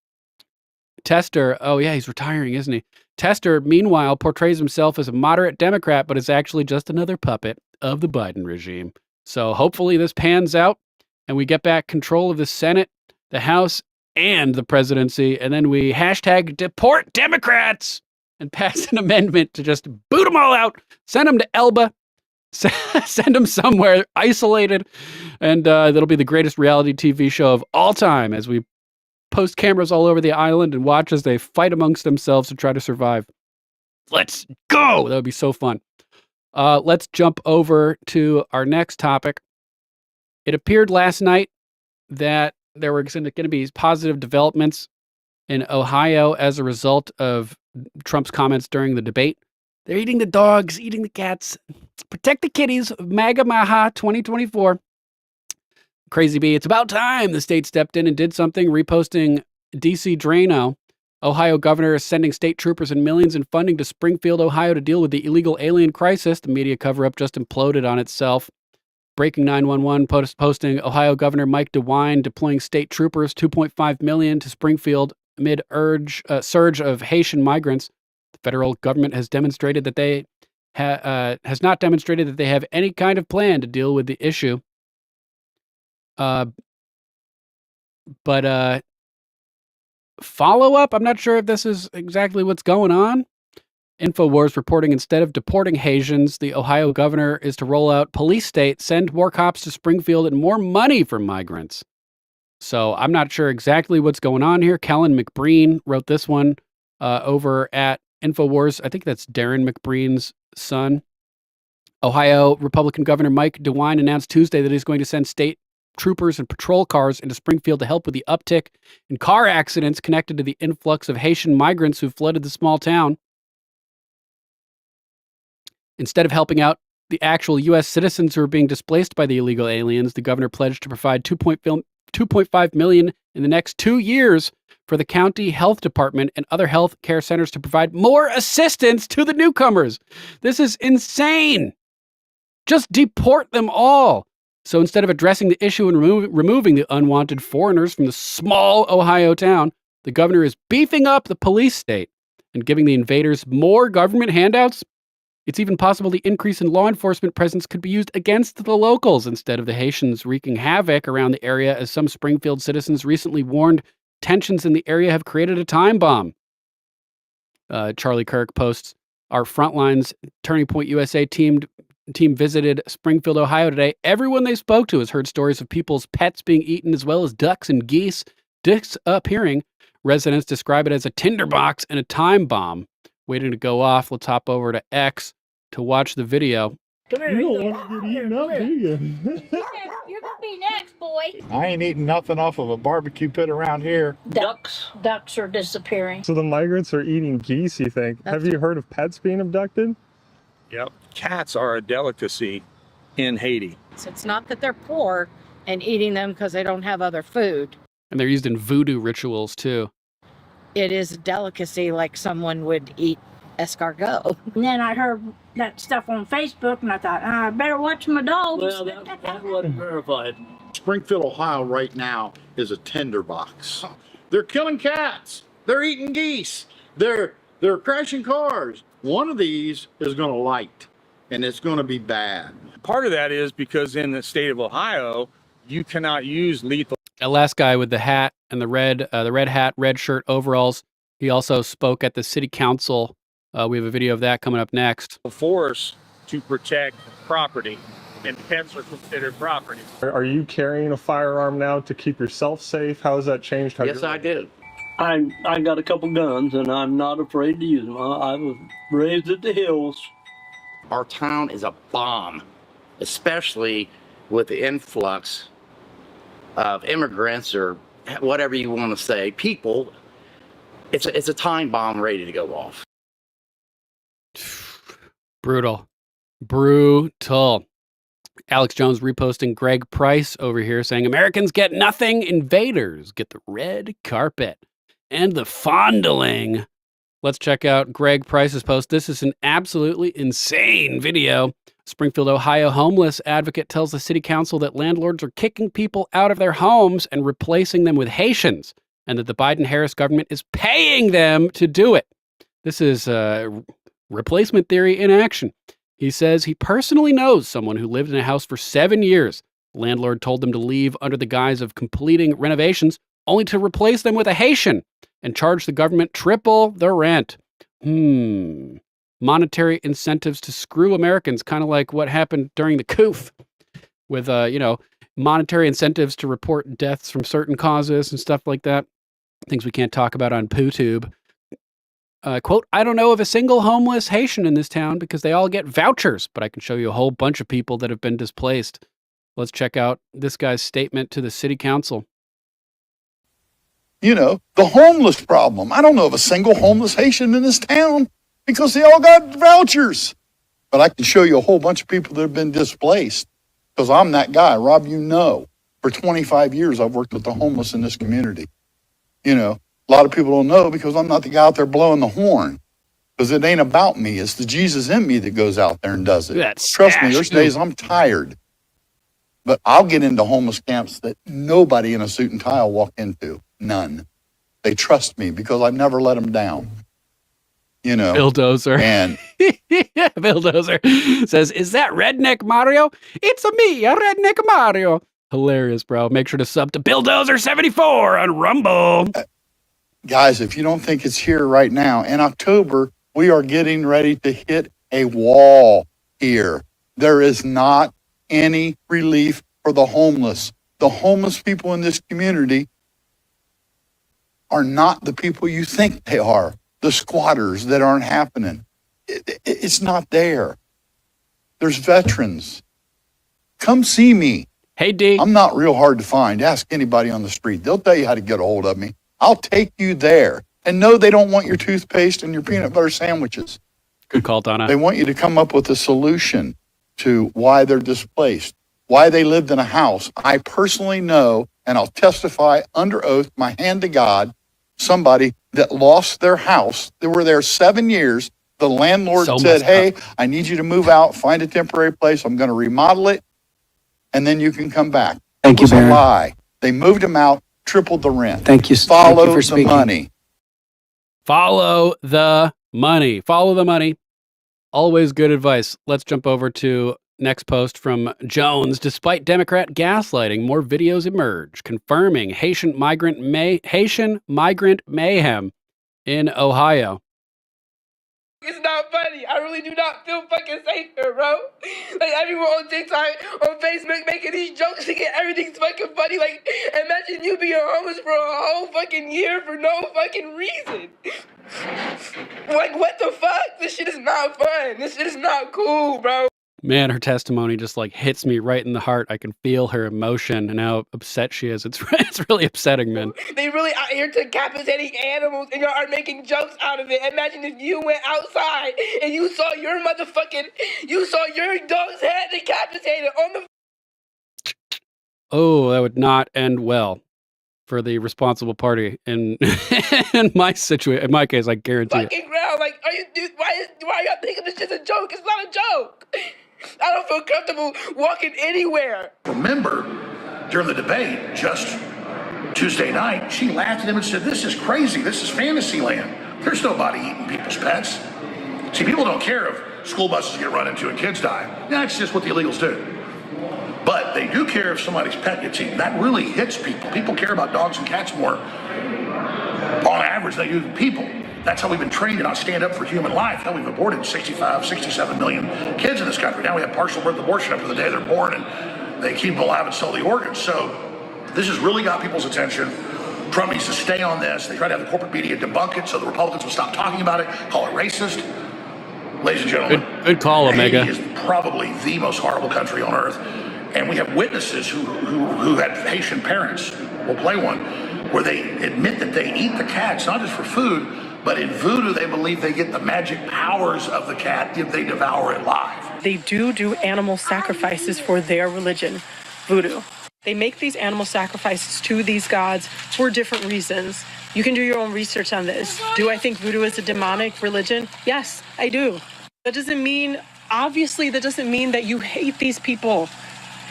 Tester, oh yeah, he's retiring, isn't he? Tester, meanwhile, portrays himself as a moderate Democrat, but is actually just another puppet of the Biden regime. So hopefully this pans out and we get back control of the Senate, the House, and the presidency, and then we hashtag deport Democrats and pass an amendment to just boot them all out, send them to Elba, send them somewhere isolated, and that'll be the greatest reality TV show of all time as we post cameras all over the island and watch as they fight amongst themselves to try to survive. Let's go! That would be so fun. Let's jump over to our next topic. It appeared last night that there were going to be positive developments in Ohio as a result of Trump's comments during the debate. They're eating the dogs, eating the cats. Protect the kitties. MAGA Maha 2024. Crazy bee. It's about time the state stepped in and did something, reposting DC Drano. Ohio governor is sending state troopers and millions in funding to Springfield, Ohio to deal with the illegal alien crisis. The media cover-up just imploded on itself. Breaking 911 posting Ohio Governor Mike DeWine deploying state troopers, $2.5 million to Springfield amid surge of Haitian migrants. The federal government has demonstrated that they has not demonstrated that they have any kind of plan to deal with the issue. But follow up, I'm not sure if this is exactly what's going on. InfoWars reporting instead of deporting Haitians, the Ohio governor is to roll out police state, send more cops to Springfield, and more money for migrants. So I'm not sure exactly what's going on here. Kellen McBreen wrote this one over at InfoWars. I think that's Darren McBreen's son. Ohio Republican Governor Mike DeWine announced Tuesday that he's going to send state troopers and patrol cars into Springfield to help with the uptick in car accidents connected to the influx of Haitian migrants who flooded the small town. Instead of helping out the actual U.S. citizens who are being displaced by the illegal aliens, the governor pledged to provide $2.5 million in the next 2 years for the county health department and other health care centers to provide more assistance to the newcomers. This is insane. Just deport them all. So instead of addressing the issue and removing the unwanted foreigners from the small Ohio town, the governor is beefing up the police state and giving the invaders more government handouts. It's even possible the increase in law enforcement presence could be used against the locals instead of the Haitians wreaking havoc around the area, as some Springfield citizens recently warned tensions in the area have created a time bomb. Charlie Kirk posts, our Frontlines Turning Point USA team visited Springfield, Ohio today. Everyone they spoke to has heard stories of people's pets being eaten, as well as ducks and geese disappearing. Residents describe it as a tinderbox and a time bomb waiting to go off. Let's hop over to X to watch the video. Come here, you don't want to get eaten up, do you? You're going to be next, boy. I ain't eating nothing off of a barbecue pit around here. Ducks are disappearing. So the migrants are eating geese, you think? Have you heard of pets being abducted? Yep. Cats are a delicacy in Haiti. It's not that they're poor and eating them because they don't have other food. And they're used in voodoo rituals, too. It is a delicacy like someone would eat escargot. And then I heard that stuff on Facebook and I thought, I better watch my dogs. Well, that wasn't verified. Springfield, Ohio right now is a tinderbox. They're killing cats. They're eating geese. They're crashing cars. One of these is going to light, and it's going to be bad. Part of that is because in the state of Ohio, you cannot use lethal. That last guy with the hat and the red hat, red shirt, overalls, he also spoke at the city council. We have a video of that coming up next. Force to protect property, and pets are considered property. Are you carrying a firearm now to keep yourself safe? How has that changed? Yes, I did. I got a couple guns, and I'm not afraid to use them. I was raised at the hills. Our town is a bomb, especially with the influx of immigrants, or whatever you want to say, people. It's a time bomb ready to go off. Brutal. Alex Jones reposting Greg Price over here saying, Americans get nothing, invaders get the red carpet and the fondling. Let's check out Greg Price's post. This is an absolutely insane video. Springfield, Ohio homeless advocate tells the city council that landlords are kicking people out of their homes and replacing them with Haitians, and that the Biden-Harris government is paying them to do it. This is replacement theory in action. He says he personally knows someone who lived in a house for 7 years. The landlord told them to leave under the guise of completing renovations, only to replace them with a Haitian and charge the government triple the rent. Monetary incentives to screw Americans, kind of like what happened during the coup with, monetary incentives to report deaths from certain causes and stuff like that. Things we can't talk about on PooTube. Quote, I don't know of a single homeless Haitian in this town because they all get vouchers, but I can show you a whole bunch of people that have been displaced. Let's check out this guy's statement to the city council. You know, the homeless problem. I don't know of a single homeless Haitian in this town because they all got vouchers. But I can show you a whole bunch of people that have been displaced because I'm that guy. Rob, you know, for 25 years I've worked with the homeless in this community. You know, a lot of people don't know because I'm not the guy out there blowing the horn, because it ain't about me. It's the Jesus in me that goes out there and does it. Trust me, there's days I'm tired, but I'll get into homeless camps that nobody in a suit and tie will walk into. None. They trust me because I've never let them down. you know. Bulldozer. And Bulldozer says, "Is that Redneck Mario? It's a me, a Redneck Mario." Hilarious, bro. Make sure to sub to Bulldozer74 on Rumble. guys, if you don't think it's here right now, in October, we are getting ready to hit a wall here. There is not any relief for the homeless. The homeless people in this community are not the people you think they are. The squatters that aren't happening. It's not there. There's veterans. Come see me. Hey, D. I'm not real hard to find. Ask anybody on the street. They'll tell you how to get a hold of me. I'll take you there. And no, they don't want your toothpaste and your peanut butter sandwiches. Good call, Donna. They want you to come up with a solution to why they're displaced, why they lived in a house. I personally know, and I'll testify under oath, my hand to God, somebody that lost their house. They were there 7 years. The landlord said, "Hey, I need you to move out, find a temporary place. I'm going to remodel it, and then you can come back." Thank It was you, a Baron. lie. They moved him out, tripled the rent. Thank you. Follow Thank you for the speaking. money. Follow the money. Follow the money. Always good advice. Let's jump over to next post from Jones. Despite Democrat gaslighting, more videos emerge confirming Haitian migrant mayhem in Ohio. It's not funny. I really do not feel fucking safe here, bro. Like, everyone on TikTok, on Facebook, making these jokes to get everything's fucking funny. Like, imagine you being homeless for a whole fucking year for no fucking reason. Like, what the fuck? This shit is not fun. This shit is not cool, bro. Man, her testimony just like hits me right in the heart. I can feel her emotion and how upset she is. It's really upsetting, man. They really out here decapitating animals and y'all are making jokes out of it. Imagine if you went outside and you saw your dog's head decapitated on the Oh, that would not end well for the responsible party in in my situation. In my case, I guarantee it. fucking ground. Like, why y'all thinking this shit's a joke? It's not a joke. I don't feel comfortable walking anywhere. Remember, during the debate just Tuesday night, she laughed at him and said, "This is crazy. This is fantasy land. There's nobody eating people's pets." See, people don't care if school buses get run into and kids die. That's just what the illegals do. But they do care if somebody's pet gets eaten. That really hits people. People care about dogs and cats more, on average, than they do people. That's how we've been trained to not stand up for human life. Now we've aborted 65, 67 million kids in this country. Now we have partial birth abortion up to the day they're born, and they keep them alive and sell the organs. So this has really got people's attention. Trump needs to stay on this. They try to have the corporate media debunk it so the Republicans will stop talking about it, call it racist. Ladies and gentlemen, good call, Omega. Haiti is probably the most horrible country on earth. And we have witnesses who had Haitian parents. We'll play one where they admit that they eat the cats, not just for food, but in voodoo, they believe they get the magic powers of the cat if they devour it live. They do animal sacrifices for their religion, voodoo. They make these animal sacrifices to these gods for different reasons. You can do your own research on this. Do I think voodoo is a demonic religion? Yes, I do. That doesn't mean that you hate these people.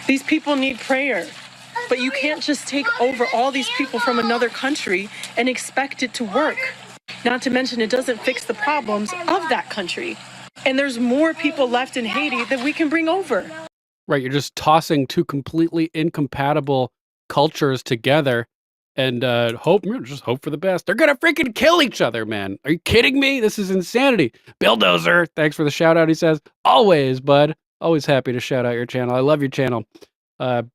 These people need prayer. But you can't just take over all these people from another country and expect it to work. Not to mention, it doesn't fix the problems of that country. And there's more people left in Haiti that we can bring over. Right, you're just tossing two completely incompatible cultures together and hope for the best. They're gonna freaking kill each other, man. Are you kidding me? This is insanity. Bulldozer, thanks for the shout out. He says, always, bud. Always happy to shout out your channel. I love your channel.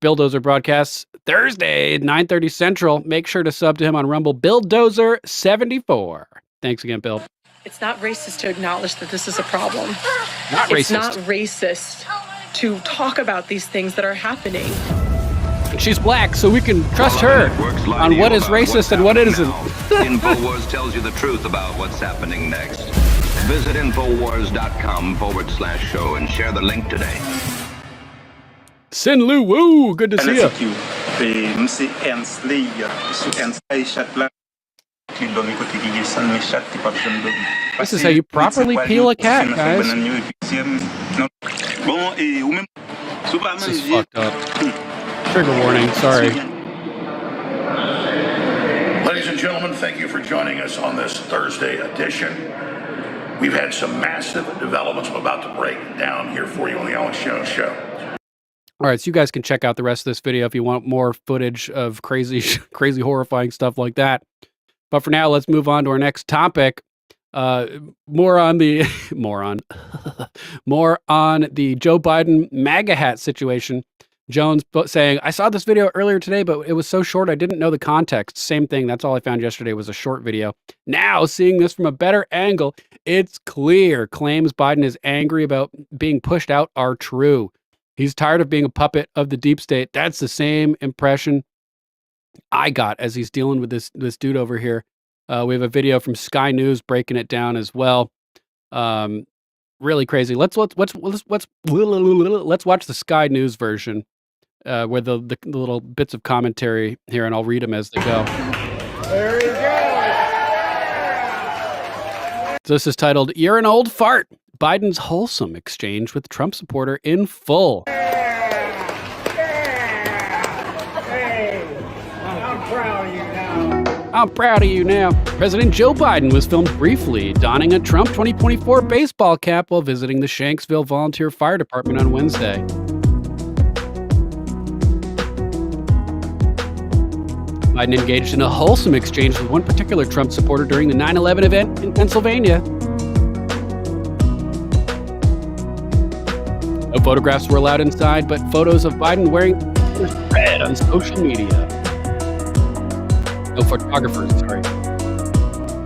Bulldozer broadcasts Thursday, 9:30 Central. Make sure to sub to him on Rumble. Bulldozer74. Thanks again, Bill. It's not racist to acknowledge that this is a problem. Not It's racist. not racist to talk about these things that are happening. And she's black, so we can trust her on what is racist and what isn't. InfoWars tells you the truth about what's happening next. Visit Infowars.com/show and share the link today. Sin Lu Wu, good to see you. This is how you properly peel a cat, guys. This is fucked up. Trigger warning, sorry. Ladies and gentlemen, thank you for joining us on this Thursday edition. We've had some massive developments I'm about to break down here for you on the Alex Jones Show. All right, so you guys can check out the rest of this video if you want more footage of crazy, horrifying stuff like that. But for now, let's move on to our next topic. More on the more on the Joe Biden MAGA hat situation. Jones saying, I saw this video earlier today, but it was so short I didn't know the context. Same thing. That's all I found yesterday was a short video. Now, seeing this from a better angle, it's clear. Claims Biden is angry about being pushed out are true. He's tired of being a puppet of the deep state. That's the same impression I got as he's dealing with this dude over here. We have a video from Sky News breaking it down as well. Really crazy. Let's watch the Sky News version, where the little bits of commentary here, and I'll read them as they go. There he goes. So this is titled, "You're an Old Fart. Biden's wholesome exchange with Trump supporter in full." I'm proud of you now. President Joe Biden was filmed briefly donning a Trump 2024 baseball cap while visiting the Shanksville Volunteer Fire Department on Wednesday. Biden engaged in a wholesome exchange with one particular Trump supporter during the 9/11 event in Pennsylvania. No photographs were allowed inside, but photos of Biden wearing were spread on social media. No photographers, sorry.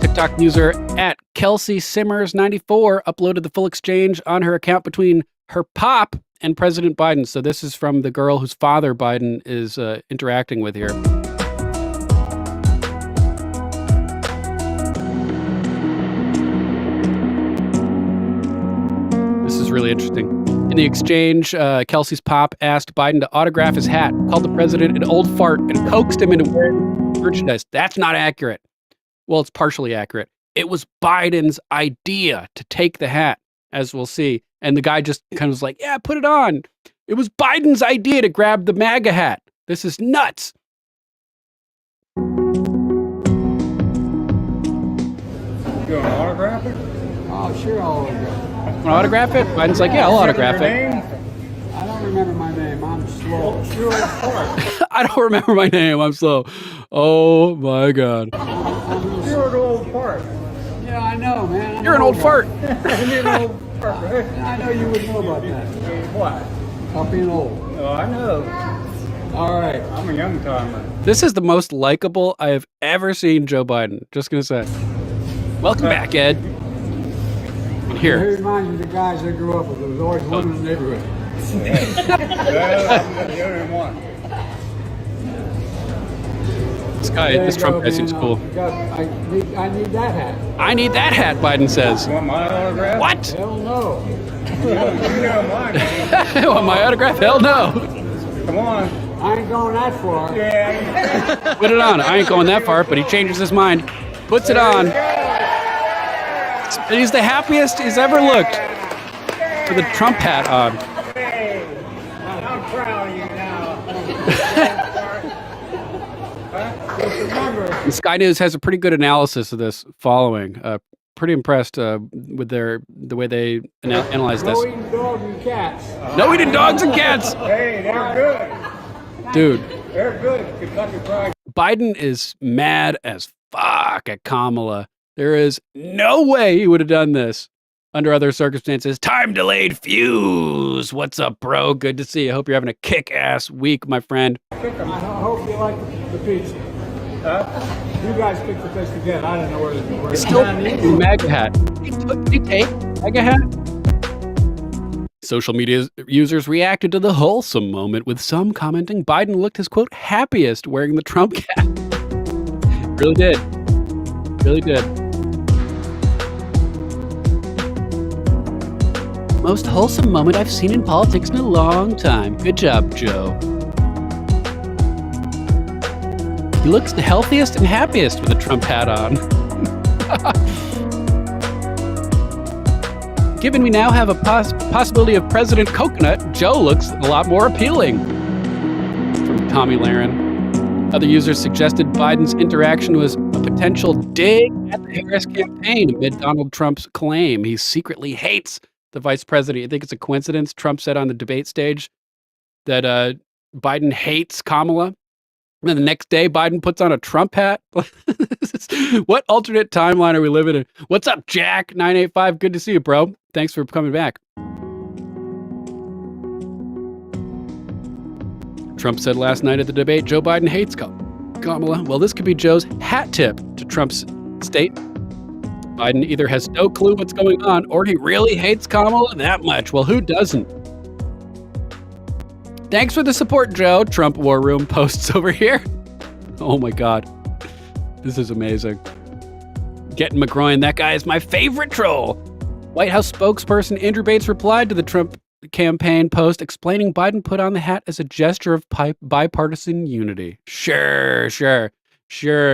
TikTok user at Kelsey Simmers94 uploaded the full exchange on her account between her pop and President Biden. So this is from the girl whose father Biden is interacting with here. This is really interesting. In the exchange, Kelsey's pop asked Biden to autograph his hat, called the president an old fart, and coaxed him into wearing merchandise. That's not accurate. Well, it's partially accurate. It was Biden's idea to take the hat, as we'll see. And the guy just kind of was like, yeah, put it on. It was Biden's idea to grab the MAGA hat. This is nuts. You want to autograph it? Oh, sure, I'll autograph it. Want to autograph it? Biden's like, yeah, I'll autograph it. I don't remember my name. I'm slow. You're an old fart. I don't remember my name. I'm slow. Oh, my God. You're an old fart. Yeah, I know, man. You're an old fart. You're an old fart, right? I know you would know about that. What? About being old. Oh, I know. All right. I'm a young timer. This is the most likable I have ever seen Joe Biden. Just going to say. Welcome back, Ed. Here. It reminds me of the guys I grew up with. There was always one in the neighborhood. This guy, this Trump guy seems cool. I need that hat. I need that hat, Biden says. You want my autograph? What? Hell no. You know mine. You want my autograph? Hell no. Come on. I ain't going that far. Yeah. Put it on. I ain't going that far, but he changes his mind. Puts it on. He's the happiest he's ever looked with a Trump hat on. Hey, I'm proud of you now. And Sky News has a pretty good analysis of this following. Pretty impressed with the way they analyze this. No eating dogs and cats. No eating dogs and cats. Hey, they're good. Dude. They're good. Kentucky Fried. Biden is mad as fuck at Kamala. There is no way he would have done this under other circumstances. Time delayed fuse. What's up, bro? Good to see you. I hope you're having a kick-ass week, my friend. I hope you like the pizza. You guys picked the place together. I don't know where to go. Still MAGA hat. Did you take MAGA hat? Social media users reacted to the wholesome moment, with some commenting Biden looked his, quote, happiest wearing the Trump cap. Really did. Really did. Most wholesome moment I've seen in politics in a long time. Good job, Joe. He looks the healthiest and happiest with a Trump hat on. Given we now have a possibility of President Coconut, Joe looks a lot more appealing. From Tommy Laren. Other users suggested Biden's interaction was a potential dig at the Harris campaign amid Donald Trump's claim he secretly hates the vice president. You think it's a coincidence? Trump said on the debate stage that Biden hates Kamala. And then the next day, Biden puts on a Trump hat. What alternate timeline are we living in? What's up, Jack? 985. Good to see you, bro. Thanks for coming back. Trump said last night at the debate, Joe Biden hates Kamala. Well, this could be Joe's hat tip to Trump's state. Biden either has no clue what's going on or he really hates Kamala that much. Well, who doesn't? Thanks for the support, Joe. Trump War Room posts over here. Oh my God. This is amazing. Getting McGroin, that guy is my favorite troll. White House spokesperson Andrew Bates replied to the Trump campaign post explaining Biden put on the hat as a gesture of bipartisan unity. Sure,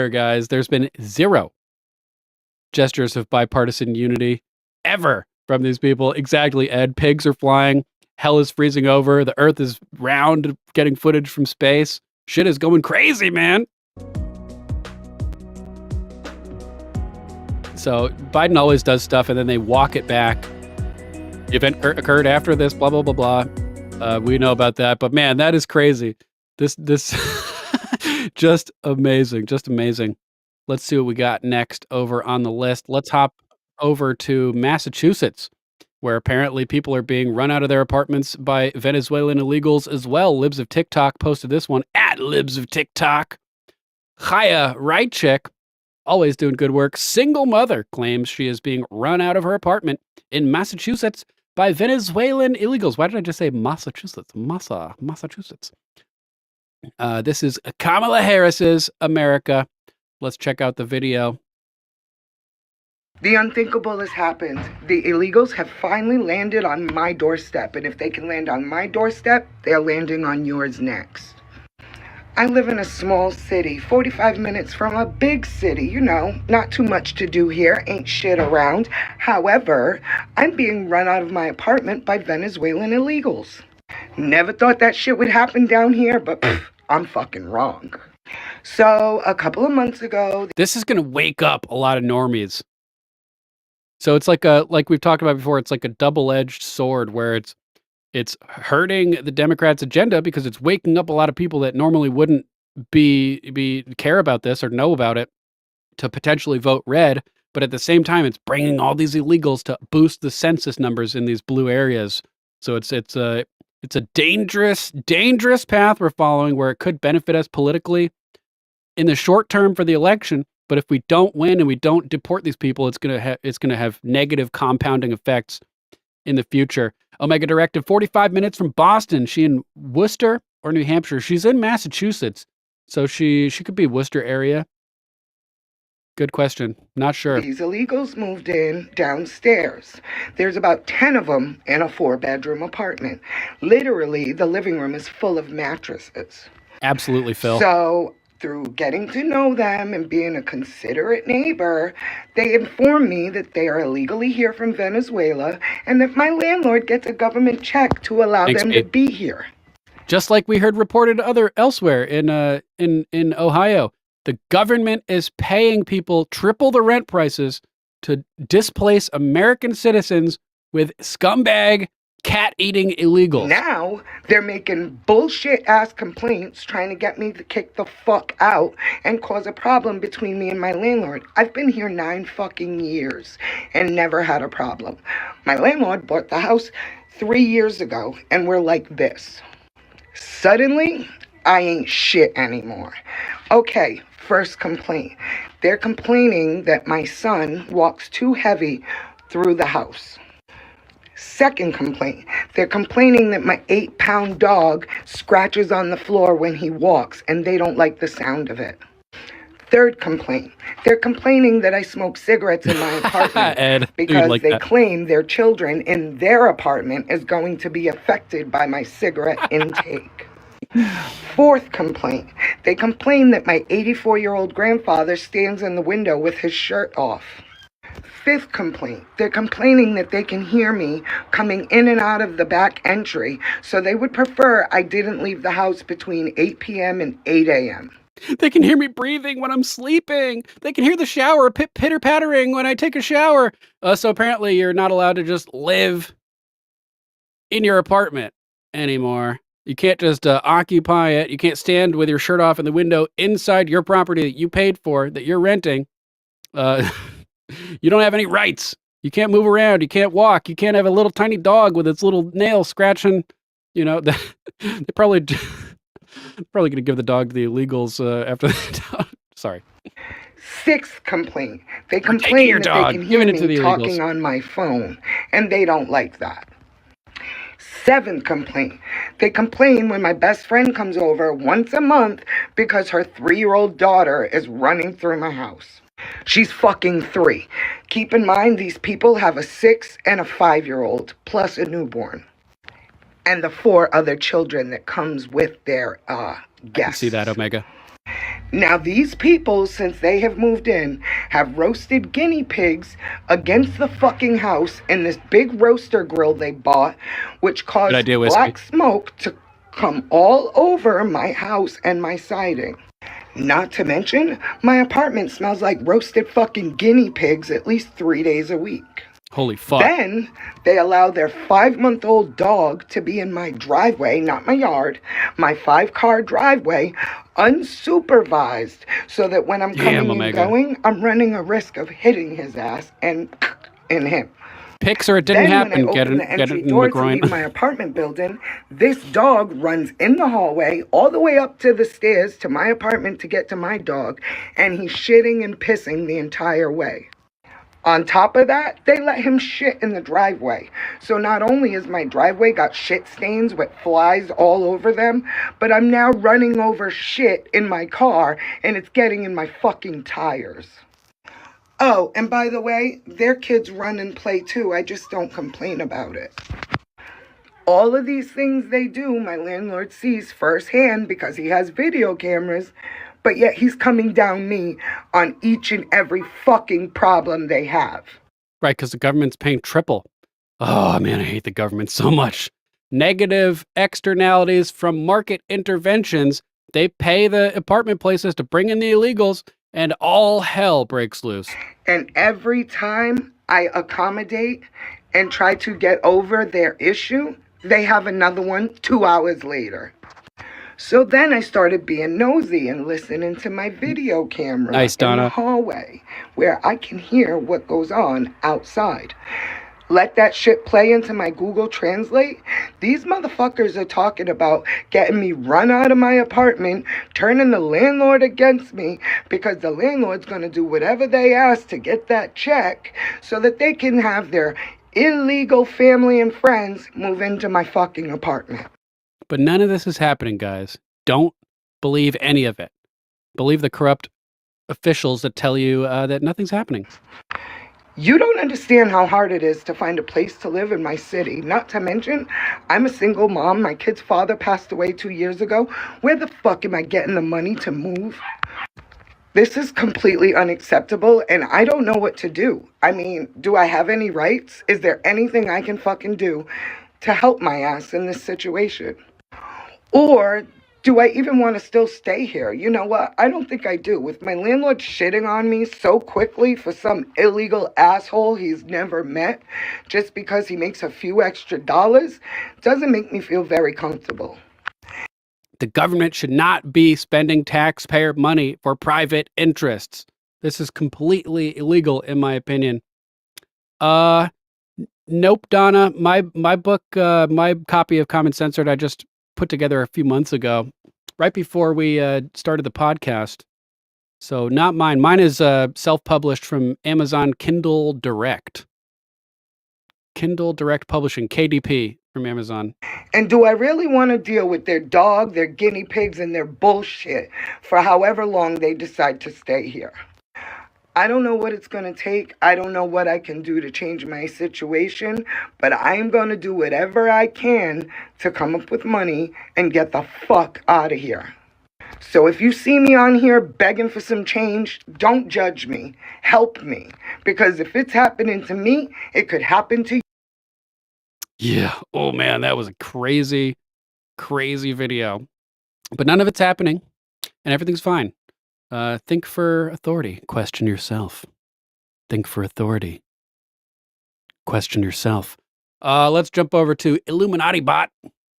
guys. There's been zero gestures of bipartisan unity ever from these people. Exactly, Ed. Pigs are flying. Hell is freezing over. The earth is round, getting footage from space. Shit is going crazy, man. So Biden always does stuff and then they walk it back. The event occurred after this, blah, blah, blah, blah. We know about that. But man, that is crazy. This just amazing. Just amazing. Let's see what we got next over on the list. Let's hop over to Massachusetts, where apparently people are being run out of their apartments by Venezuelan illegals as well. Libs of TikTok posted this one at Libs of TikTok. Chaya Rychik, always doing good work. Single mother claims she is being run out of her apartment in Massachusetts by Venezuelan illegals. Why did I just say Massachusetts? Massachusetts. This is Kamala Harris's America. Let's check out the video. The unthinkable has happened. The illegals have finally landed on my doorstep, and if they can land on my doorstep, they're landing on yours next. I live in a small city, 45 minutes from a big city, you know, not too much to do here, ain't shit around. However, I'm being run out of my apartment by Venezuelan illegals. Never thought that shit would happen down here, but I'm fucking wrong. So, a couple of months ago... This is going to wake up a lot of normies. So it's like we've talked about before, it's like a double-edged sword where it's hurting the Democrats' agenda because it's waking up a lot of people that normally wouldn't care about this or know about it to potentially vote red. But at the same time, it's bringing all these illegals to boost the census numbers in these blue areas. So it's a dangerous path we're following where it could benefit us politically in the short term for the election. But if we don't win and we don't deport these people, it's gonna have negative compounding effects in the future. Omega Directive, 45 minutes from Boston. She in Worcester or New Hampshire? She's in Massachusetts, so she could be Worcester area. Good question. Not sure. These illegals moved in downstairs. There's about 10 of them in a 4-bedroom apartment. Literally, the living room is full of mattresses. Absolutely, Phil. So, through getting to know them and being a considerate neighbor, they inform me that they are illegally here from Venezuela and that my landlord gets a government check to allow them to be here. Just like we heard reported elsewhere in Ohio, the government is paying people triple the rent prices to displace American citizens with scumbag cat-eating illegals. Now, they're making bullshit-ass complaints trying to get me to kick the fuck out and cause a problem between me and my landlord. I've been here 9 fucking years and never had a problem. My landlord bought the house 3 years ago, and we're like this. Suddenly, I ain't shit anymore. Okay, first complaint. They're complaining that my son walks too heavy through the house. Second complaint, they're complaining that my 8-pound dog scratches on the floor when he walks and they don't like the sound of it. Third complaint, they're complaining that I smoke cigarettes in my apartment Ed, because they claim their children in their apartment is going to be affected by my cigarette intake. Fourth complaint, they complain that my 84-year-old grandfather stands in the window with his shirt off. Fifth complaint, they're complaining that they can hear me coming in and out of the back entry, so they would prefer I didn't leave the house between 8 p.m. and 8 a.m. They can hear me breathing when I'm sleeping. They can hear the shower pitter-pattering when I take a shower. So apparently you're not allowed to just live in your apartment anymore. You can't just occupy it. You can't stand with your shirt off in the window inside your property that you paid for, that you're renting. You don't have any rights. You can't move around. You can't walk. You can't have a little tiny dog with its little nail scratching. You know, they probably going to give the dog to the illegals after that. Sorry. Sixth complaint, they taking complain your that dog, they can hear giving it to me the talking illegals. on my phone, and they don't like that. Seventh complaint, they complain when my best friend comes over once a month because her 3-year-old daughter is running through my house. She's fucking 3. Keep in mind, these people have a 6 and a 5-year-old, plus a newborn. And the 4 other children that comes with their I can guests. see that, Omega. Now, these people, since they have moved in, have roasted guinea pigs against the fucking house in this big roaster grill they bought, which caused idea, Whiskey. black smoke to come all over my house and my siding. Not to mention, my apartment smells like roasted fucking guinea pigs at least 3 days a week. Holy fuck. Then they allow their 5-month-old dog to be in my driveway, not my yard, my 5-car driveway, unsupervised, so that when I'm coming and Omega. going, I'm running a risk of hitting his ass and him. Pics or it didn't Then happen. when I Get open it the entry in the door to groin. leave my apartment building, this dog runs in the hallway all the way up to the stairs to my apartment to get to my dog, and he's shitting and pissing the entire way. On top of that, they let him shit in the driveway. So not only has my driveway got shit stains with flies all over them, but I'm now running over shit in my car, and it's getting in my fucking tires. Oh, and by the way, their kids run and play too. I just don't complain about it. All of these things they do, my landlord sees firsthand because he has video cameras, but yet he's coming down me on each and every fucking problem they have. Right, because the government's paying triple. Oh, man, I hate the government so much. Negative externalities from market interventions. They pay the apartment places to bring in the illegals, and all hell breaks loose. And every time I accommodate and try to get over their issue, they have another one 2 hours later. So then I started being nosy and listening to my video camera Nice, in the Donna. hallway where I can hear what goes on outside. Let that shit play into my Google Translate. These motherfuckers are talking about getting me run out of my apartment, turning the landlord against me because the landlord's going to do whatever they ask to get that check so that they can have their illegal family and friends move into my fucking apartment. But none of this is happening, guys. Don't believe any of it. Believe the corrupt officials that tell you that nothing's happening. You don't understand how hard it is to find a place to live in my city. Not to mention, I'm a single mom. My kid's father passed away 2 years ago. Where the fuck am I getting the money to move? This is completely unacceptable, and I don't know what to do. I mean, do I have any rights? Is there anything I can fucking do to help my ass in this situation? Or do I even want to still stay here? You know what? I don't think I do. With my landlord shitting on me so quickly for some illegal asshole he's never met just because he makes a few extra dollars, doesn't make me feel very comfortable. The government should not be spending taxpayer money for private interests. This is completely illegal, in my opinion. Nope, Donna. My book, my copy of Common Censored, I just put together a few months ago, right before we started the podcast. So not mine. Mine is self-published from Amazon Kindle Direct. Kindle Direct Publishing, KDP, from Amazon. And do I really want to deal with their dog, their guinea pigs, and their bullshit for however long they decide to stay here? I don't know what it's going to take. I don't know what I can do to change my situation, but I'm going to do whatever I can to come up with money and get the fuck out of here. So if you see me on here begging for some change, don't judge me. Help me. Because if it's happening to me, it could happen to you. Yeah. Oh, man, that was a crazy, crazy video. But none of it's happening, and everything's fine. Think for authority. Question yourself. Think for authority. Question yourself. Let's jump over to Illuminati Bot.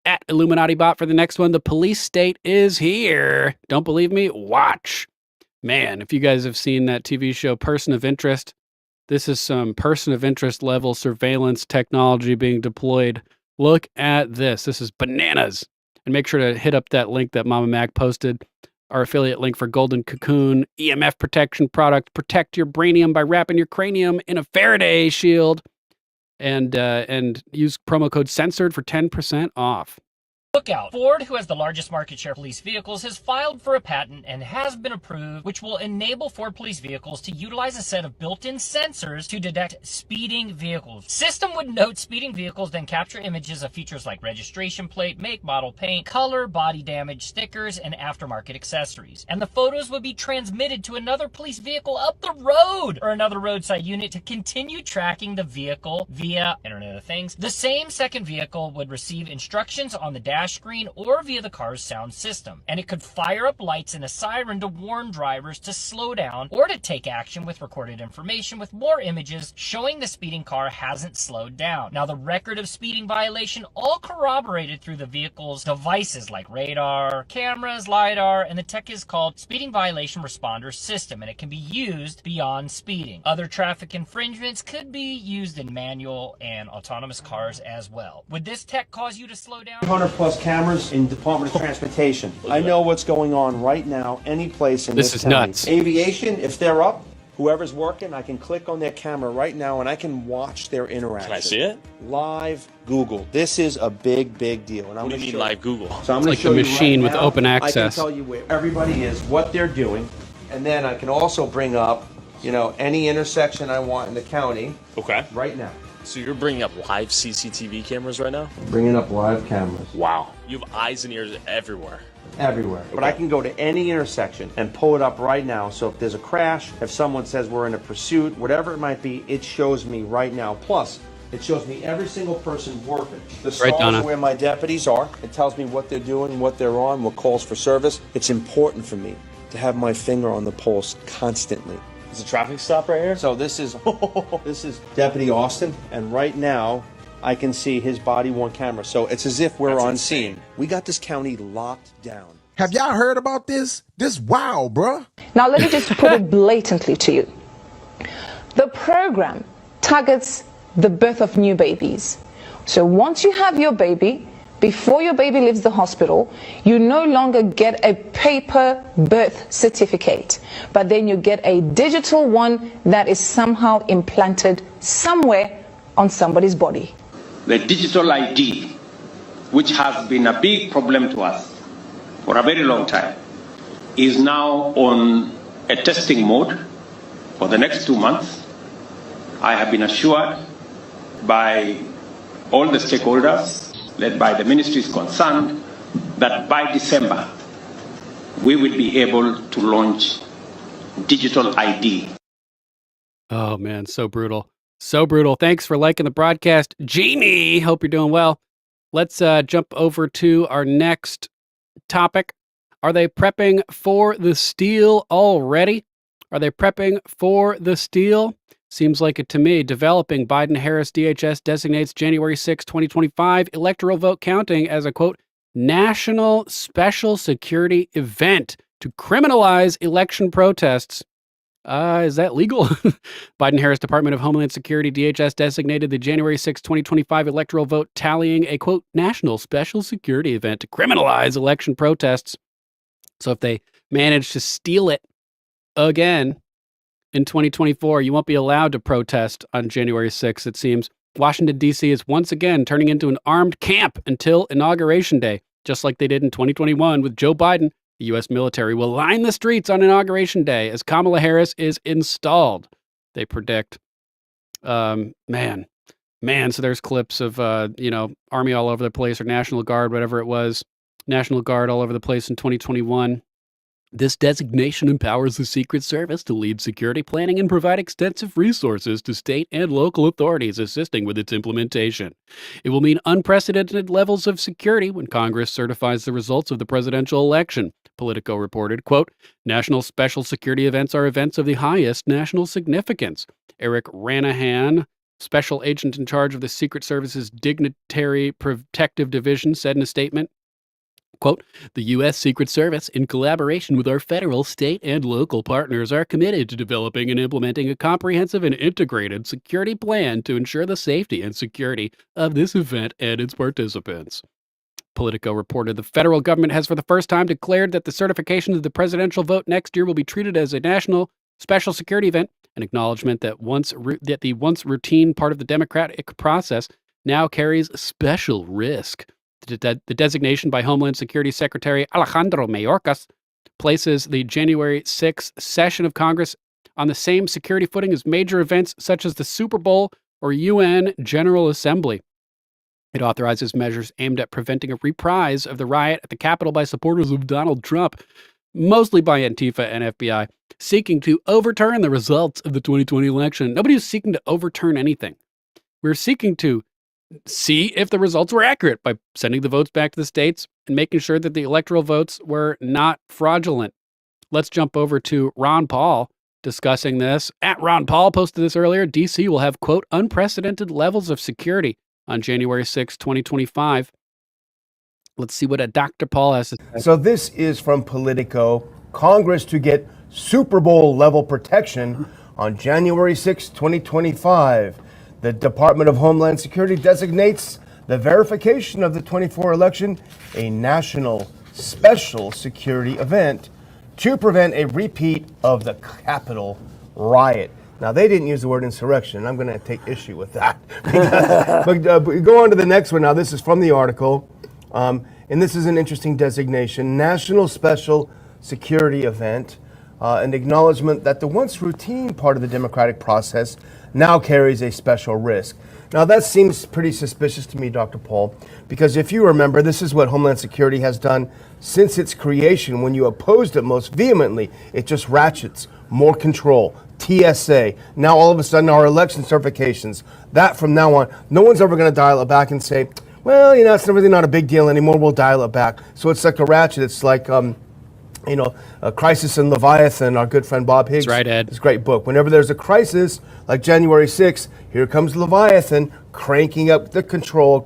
At Illuminati Bot for the next one. The police state is here. Don't believe me? Watch. Man, if you guys have seen that TV show Person of Interest, this is some person of interest level surveillance technology being deployed. Look at this. This is bananas. And make sure to hit up that link that Mama Mac posted, our affiliate link for Golden Cocoon EMF protection product. Protect your brainium by wrapping your cranium in a Faraday shield. And use promo code censored for 10% off. Look out. Ford, who has the largest market share of police vehicles, has filed for a patent and has been approved, which will enable Ford police vehicles to utilize a set of built-in sensors to detect speeding vehicles. System would note speeding vehicles, then capture images of features like registration plate, make, model, paint, color, body damage, stickers, and aftermarket accessories. And the photos would be transmitted to another police vehicle up the road or another roadside unit to continue tracking the vehicle via Internet of Things. The same second vehicle would receive instructions on the dash screen or via the car's sound system, and it could fire up lights and a siren to warn drivers to slow down or to take action with recorded information with more images showing the speeding car hasn't slowed down. Now, the record of speeding violation all corroborated through the vehicle's devices like radar, cameras, LiDAR, and the tech is called Speeding Violation Responder System, and it can be used beyond speeding. Other traffic infringements could be used in manual and autonomous cars as well. Would this tech cause you to slow down? 100 plus cameras in Department of Transportation. I know what's going on right now, any place in this This is county. nuts. Aviation, if they're up, whoever's working, I can click on their camera right now and I can watch their interaction. Can I see it? Live Google. This is a big, big deal. And I'm What do gonna you mean show live Google? So I'm It's going like to show the you machine right with now. open I can access. tell you where everybody is, what they're doing, and then I can also bring up, any intersection I want in the county. Okay. Right now. So you're bringing up live CCTV cameras right now? Bringing up live cameras. Wow. You have eyes and ears everywhere. Everywhere. But I can go to any intersection and pull it up right now. So if there's a crash, if someone says we're in a pursuit, whatever it might be, it shows me right now. Plus, it shows me every single person working. The stars Donna. are where my deputies are. It tells me what they're doing, what they're on, what calls for service. It's important for me to have my finger on the pulse constantly. There's a traffic stop right here? So this is Deputy Austin, and right now I can see his body-worn camera. So it's as if we're That's on insane. scene. We got this county locked down. Have y'all heard about this? This wow, bruh. Now, let me just put it blatantly to you. The program targets the birth of new babies. So once you have your baby, before your baby leaves the hospital, you no longer get a paper birth certificate, but then you get a digital one that is somehow implanted somewhere on somebody's body. The digital ID, which has been a big problem to us for a very long time, is now on a testing mode for the next 2 months. I have been assured by all the stakeholders, led by the ministries concerned, that by December, we will be able to launch digital ID. Oh, man, so brutal. So brutal. Thanks for liking the broadcast, Jamie. Hope you're doing well. Let's jump over to our next topic. Are they prepping for the steal already? Are they prepping for the steal? Seems like it to me. Developing Biden-Harris DHS designates January 6, 2025 electoral vote counting as a, quote, national special security event to criminalize election protests. Is that legal? Biden-Harris Department of Homeland Security, DHS, designated the January 6, 2025 electoral vote tallying a, quote, national special security event to criminalize election protests. So if they manage to steal it again in 2024, you won't be allowed to protest on January 6th, it seems. Washington, D.C. is once again turning into an armed camp until Inauguration Day, just like they did in 2021 with Joe Biden. The U.S. military will line the streets on Inauguration Day as Kamala Harris is installed, they predict. Man. So there's clips of, Army all over the place, or National Guard, whatever it was. National Guard all over the place in 2021. This designation empowers the Secret Service to lead security planning and provide extensive resources to state and local authorities assisting with its implementation. It will mean unprecedented levels of security when Congress certifies the results of the presidential election. Politico reported, quote, "National special security events are events of the highest national significance." Eric Ranahan, special agent in charge of the Secret Service's Dignitary Protective Division, said in a statement, quote, "The U.S. Secret Service, in collaboration with our federal, state, and local partners, are committed to developing and implementing a comprehensive and integrated security plan to ensure the safety and security of this event and its participants." Politico reported the federal government has for the first time declared that the certification of the presidential vote next year will be treated as a national special security event, an acknowledgement that that the once routine part of the democratic process now carries special risk. The designation by Homeland Security Secretary Alejandro Mayorkas places the January 6th session of Congress on the same security footing as major events such as the Super Bowl or UN General Assembly. It authorizes measures aimed at preventing a reprise of the riot at the Capitol by supporters of Donald Trump, mostly by Antifa and FBI, seeking to overturn the results of the 2020 election. Nobody was seeking to overturn anything. We're seeking to see if the results were accurate by sending the votes back to the states and making sure that the electoral votes were not fraudulent. Let's jump over to Ron Paul discussing this. At Ron Paul posted this earlier. DC will have, quote, "unprecedented levels of security" on January 6, 2025. Let's see what Dr. Paul has to say. So this is from Politico. Congress to get Super Bowl level protection on January 6, 2025. The Department of Homeland Security designates the verification of the 24 election a national special security event to prevent a repeat of the Capitol riot. Now, they didn't use the word insurrection, and I'm going to take issue with that. But go on to the next one. Now, this is from the article, and this is an interesting designation. National Special Security Event, an acknowledgement that the once routine part of the democratic process now carries a special risk. Now, that seems pretty suspicious to me, Dr. Paul, because if you remember, this is what Homeland Security has done since its creation. When you opposed it most vehemently, it just ratchets more control. TSA, now all of a sudden our election certifications, that from now on, no one's ever going to dial it back and say, well, you know, it's really not a big deal anymore, we'll dial it back. So it's like a ratchet. It's like, a Crisis in Leviathan, our good friend Bob Higgs. That's right, Ed. It's a great book. Whenever there's a crisis, like January 6th, here comes Leviathan, cranking up the control.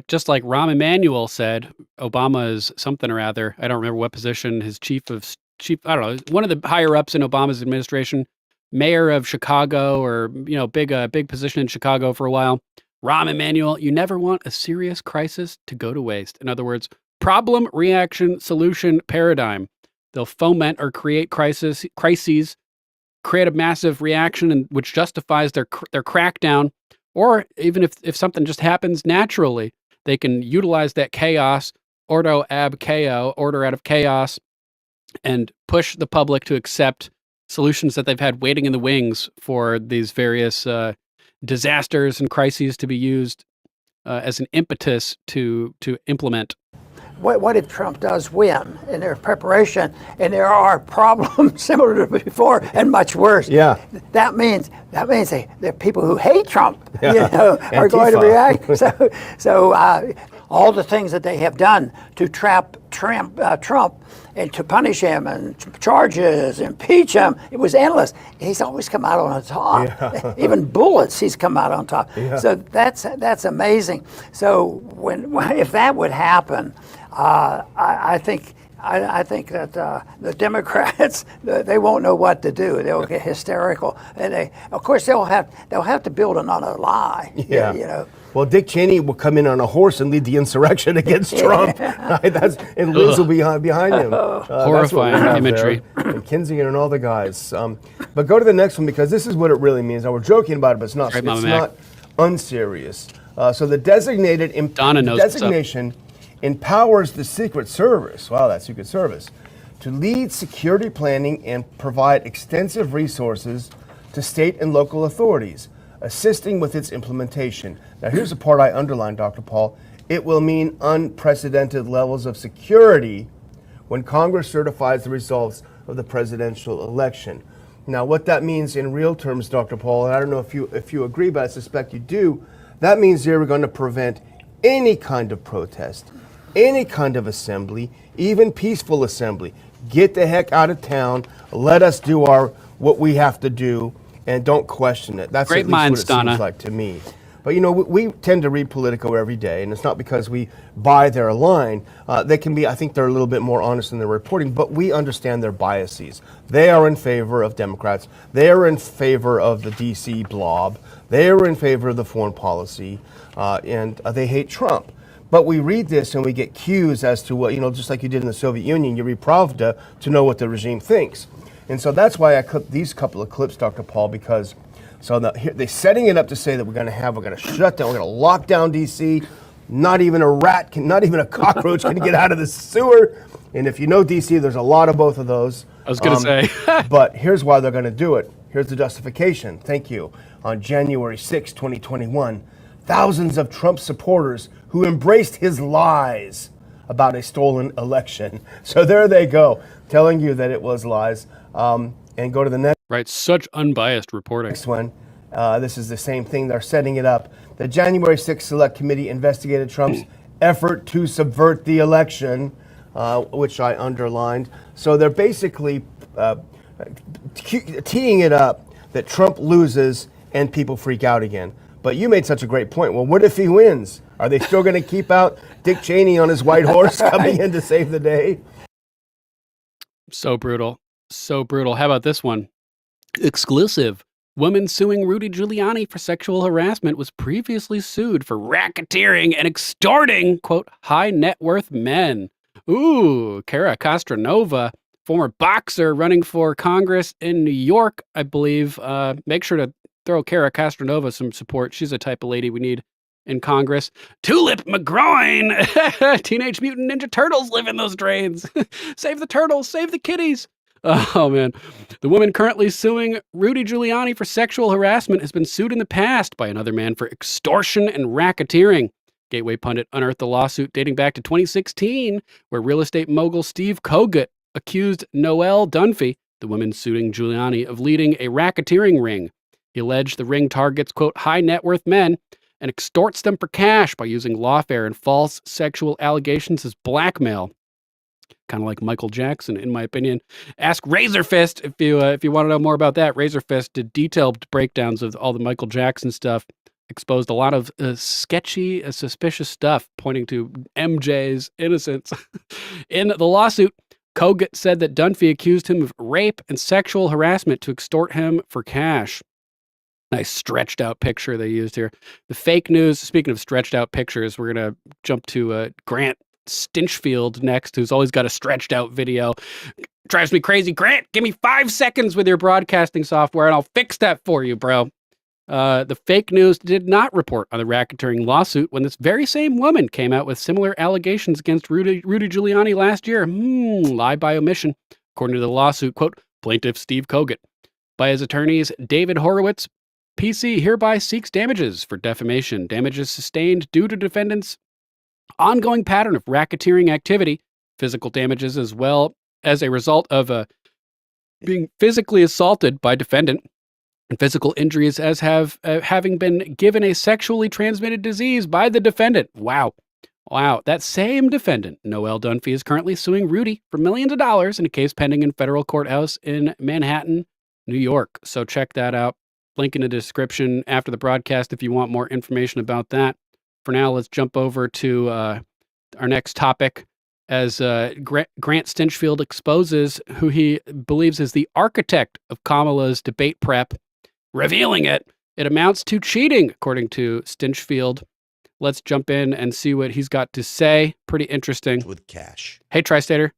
Just like Rahm Emanuel said, Obama is something or other. I don't remember what position, his chief, I don't know, one of the higher ups in Obama's administration, mayor of Chicago, or, big position in Chicago for a while. Rahm Emanuel, you never want a serious crisis to go to waste. In other words, problem, reaction, solution, paradigm. They'll foment or create crises, create a massive reaction, which justifies their crackdown. Or even if something just happens naturally, they can utilize that chaos, ordo ab chaos, order out of chaos, and push the public to accept solutions that they've had waiting in the wings for these various disasters and crises to be used as an impetus to implement. What if Trump does win in their preparation and there are problems similar to before and much worse? Yeah. That means the people who hate Trump, are going to react. So all the things that they have done to trap Trump and to punish him and charges, impeach him, it was endless. He's always come out on top. Yeah. Even bullets, he's come out on top. Yeah. So that's amazing. So if that would happen, I think that the Democrats they won't know what to do. They'll get hysterical, and of course they'll have to build another lie. Yeah. Well, Dick Cheney will come in on a horse and lead the insurrection against Trump, and Liz will be behind him. Horrifying imagery. And Kinsey and all the guys. But go to the next one, because this is what it really means. Now, we're joking about it, but it's not. It's not unserious. So the designation empowers the Secret Service, that Secret Service, to lead security planning and provide extensive resources to state and local authorities, assisting with its implementation. Now, here's the part I underlined, Dr. Paul. It will mean unprecedented levels of security when Congress certifies the results of the presidential election. Now, what that means in real terms, Dr. Paul, and I don't know if you agree, but I suspect you do, that means they're going to prevent any kind of protest, any kind of assembly, even peaceful assembly. Get the heck out of town. Let us do what we have to do, and don't question it. That's Great at least minds, what it Donna. seems like to me. But we tend to read Politico every day, and it's not because we buy their line. They can be, I think they're a little bit more honest in their reporting, but we understand their biases. They are in favor of Democrats. They are in favor of the D.C. blob. They are in favor of the foreign policy, and they hate Trump. But we read this and we get cues as to what, just like you did in the Soviet Union, you read Pravda to know what the regime thinks. And so that's why I clipped these couple of clips, Dr. Paul, because they're setting it up to say that we're going to shut down, we're going to lock down D.C. Not even a rat, not even a cockroach can get out of the sewer. And if you know D.C., there's a lot of both of those. I was going to say. But here's why they're going to do it. Here's the justification. Thank you. On January 6, 2021, thousands of Trump supporters who embraced his lies about a stolen election. So there they go, telling you that it was lies. And go to the next. Right, such unbiased reporting. Next one. This is the same thing. They're setting it up. The January 6th Select Committee investigated Trump's effort to subvert the election, which I underlined. So they're basically teeing it up that Trump loses and people freak out again. But you made such a great point. Well, what if he wins? Are they still going to keep out Dick Cheney on his white horse coming in to save the day? So brutal. So brutal. How about this one? Exclusive. Woman suing Rudy Giuliani for sexual harassment was previously sued for racketeering and extorting, quote, high net worth men. Ooh, Cara Castronova, former boxer running for Congress in New York, I believe. Make sure to throw Cara Castronova some support. She's a type of lady we need in Congress. Tulip McGroin. Teenage Mutant Ninja Turtles live in those drains. Save the turtles. Save the kitties. Oh, man. The woman currently suing Rudy Giuliani for sexual harassment has been sued in the past by another man for extortion and racketeering. Gateway Pundit unearthed the lawsuit dating back to 2016, where real estate mogul Steve Kogut accused Noelle Dunphy, the woman suing Giuliani, of leading a racketeering ring. He alleged the ring targets, quote, high net worth men and extorts them for cash by using lawfare and false sexual allegations as blackmail. Kind of like Michael Jackson, in my opinion. Ask Razorfist if you want to know more about that. Razorfist did detailed breakdowns of all the Michael Jackson stuff, exposed a lot of sketchy, suspicious stuff pointing to MJ's innocence. In the lawsuit, Kogut said that Dunphy accused him of rape and sexual harassment to extort him for cash. Nice stretched out picture they used here. The fake news, speaking of stretched out pictures, we're going to jump to Grant Stinchfield next, who's always got a stretched out video. Drives me crazy. Grant, give me 5 seconds with your broadcasting software and I'll fix that for you, bro. The fake news did not report on the racketeering lawsuit when this very same woman came out with similar allegations against Rudy Giuliani last year. Lie by omission, according to the lawsuit, quote, plaintiff Steve Kogut. By his attorneys, David Horowitz, PC hereby seeks damages for defamation. Damages sustained due to defendant's ongoing pattern of racketeering activity, physical damages as well as a result of being physically assaulted by defendant, and physical injuries as having been given a sexually transmitted disease by the defendant. Wow. That same defendant, Noelle Dunphy, is currently suing Rudy for millions of dollars in a case pending in federal courthouse in Manhattan, New York. So check that out. Link in the description after the broadcast if you want more information about that. For now, let's jump over to our next topic as Grant Stinchfield exposes who he believes is the architect of Kamala's debate prep, revealing it amounts to cheating, according to Stinchfield. Let's jump in and see what he's got to say. Pretty interesting. With cash. Hey, Tri-Stater.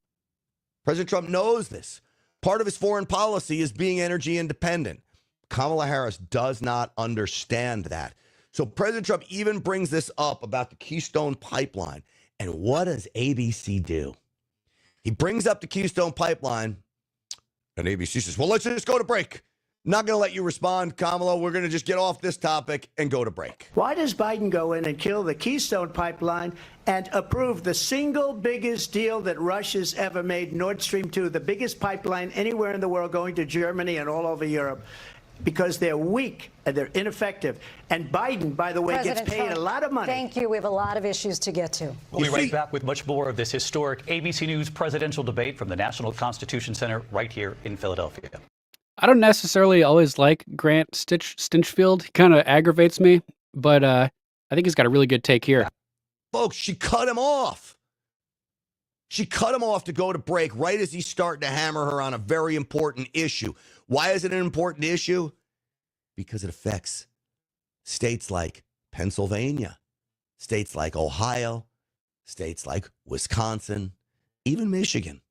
President Trump knows this. Part of his foreign policy is being energy independent. Kamala Harris does not understand that. So President Trump even brings this up about the Keystone Pipeline. And what does ABC do? He brings up the Keystone Pipeline, and ABC says, well, let's just go to break. Not going to let you respond, Kamala. We're going to just get off this topic and go to break. Why does Biden go in and kill the Keystone Pipeline and approve the single biggest deal that Russia's ever made, Nord Stream 2, the biggest pipeline anywhere in the world going to Germany and all over Europe? Because they're weak and they're ineffective. And Biden, by the way, President gets paid Trump, a lot of money. Thank you. We have a lot of issues to get to. We'll be right back with much more of this historic ABC News presidential debate from the National Constitution Center right here in Philadelphia. I don't necessarily always like Grant Stinchfield. He kind of aggravates me, but I think he's got a really good take here. Folks, she cut him off. She cut him off to go to break right as he's starting to hammer her on a very important issue. Why is it an important issue? Because it affects states like Pennsylvania, states like Ohio, states like Wisconsin, even Michigan.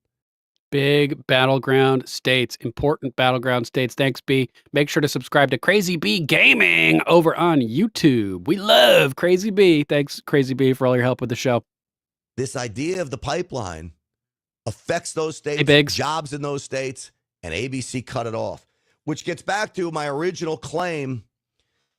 Big battleground states, important battleground states. Thanks, B. Make sure to subscribe to Crazy B Gaming over on YouTube. We love Crazy B. Thanks, Crazy B, for all your help with the show. This idea of the pipeline affects those states, jobs in those states, and ABC cut it off, which gets back to my original claim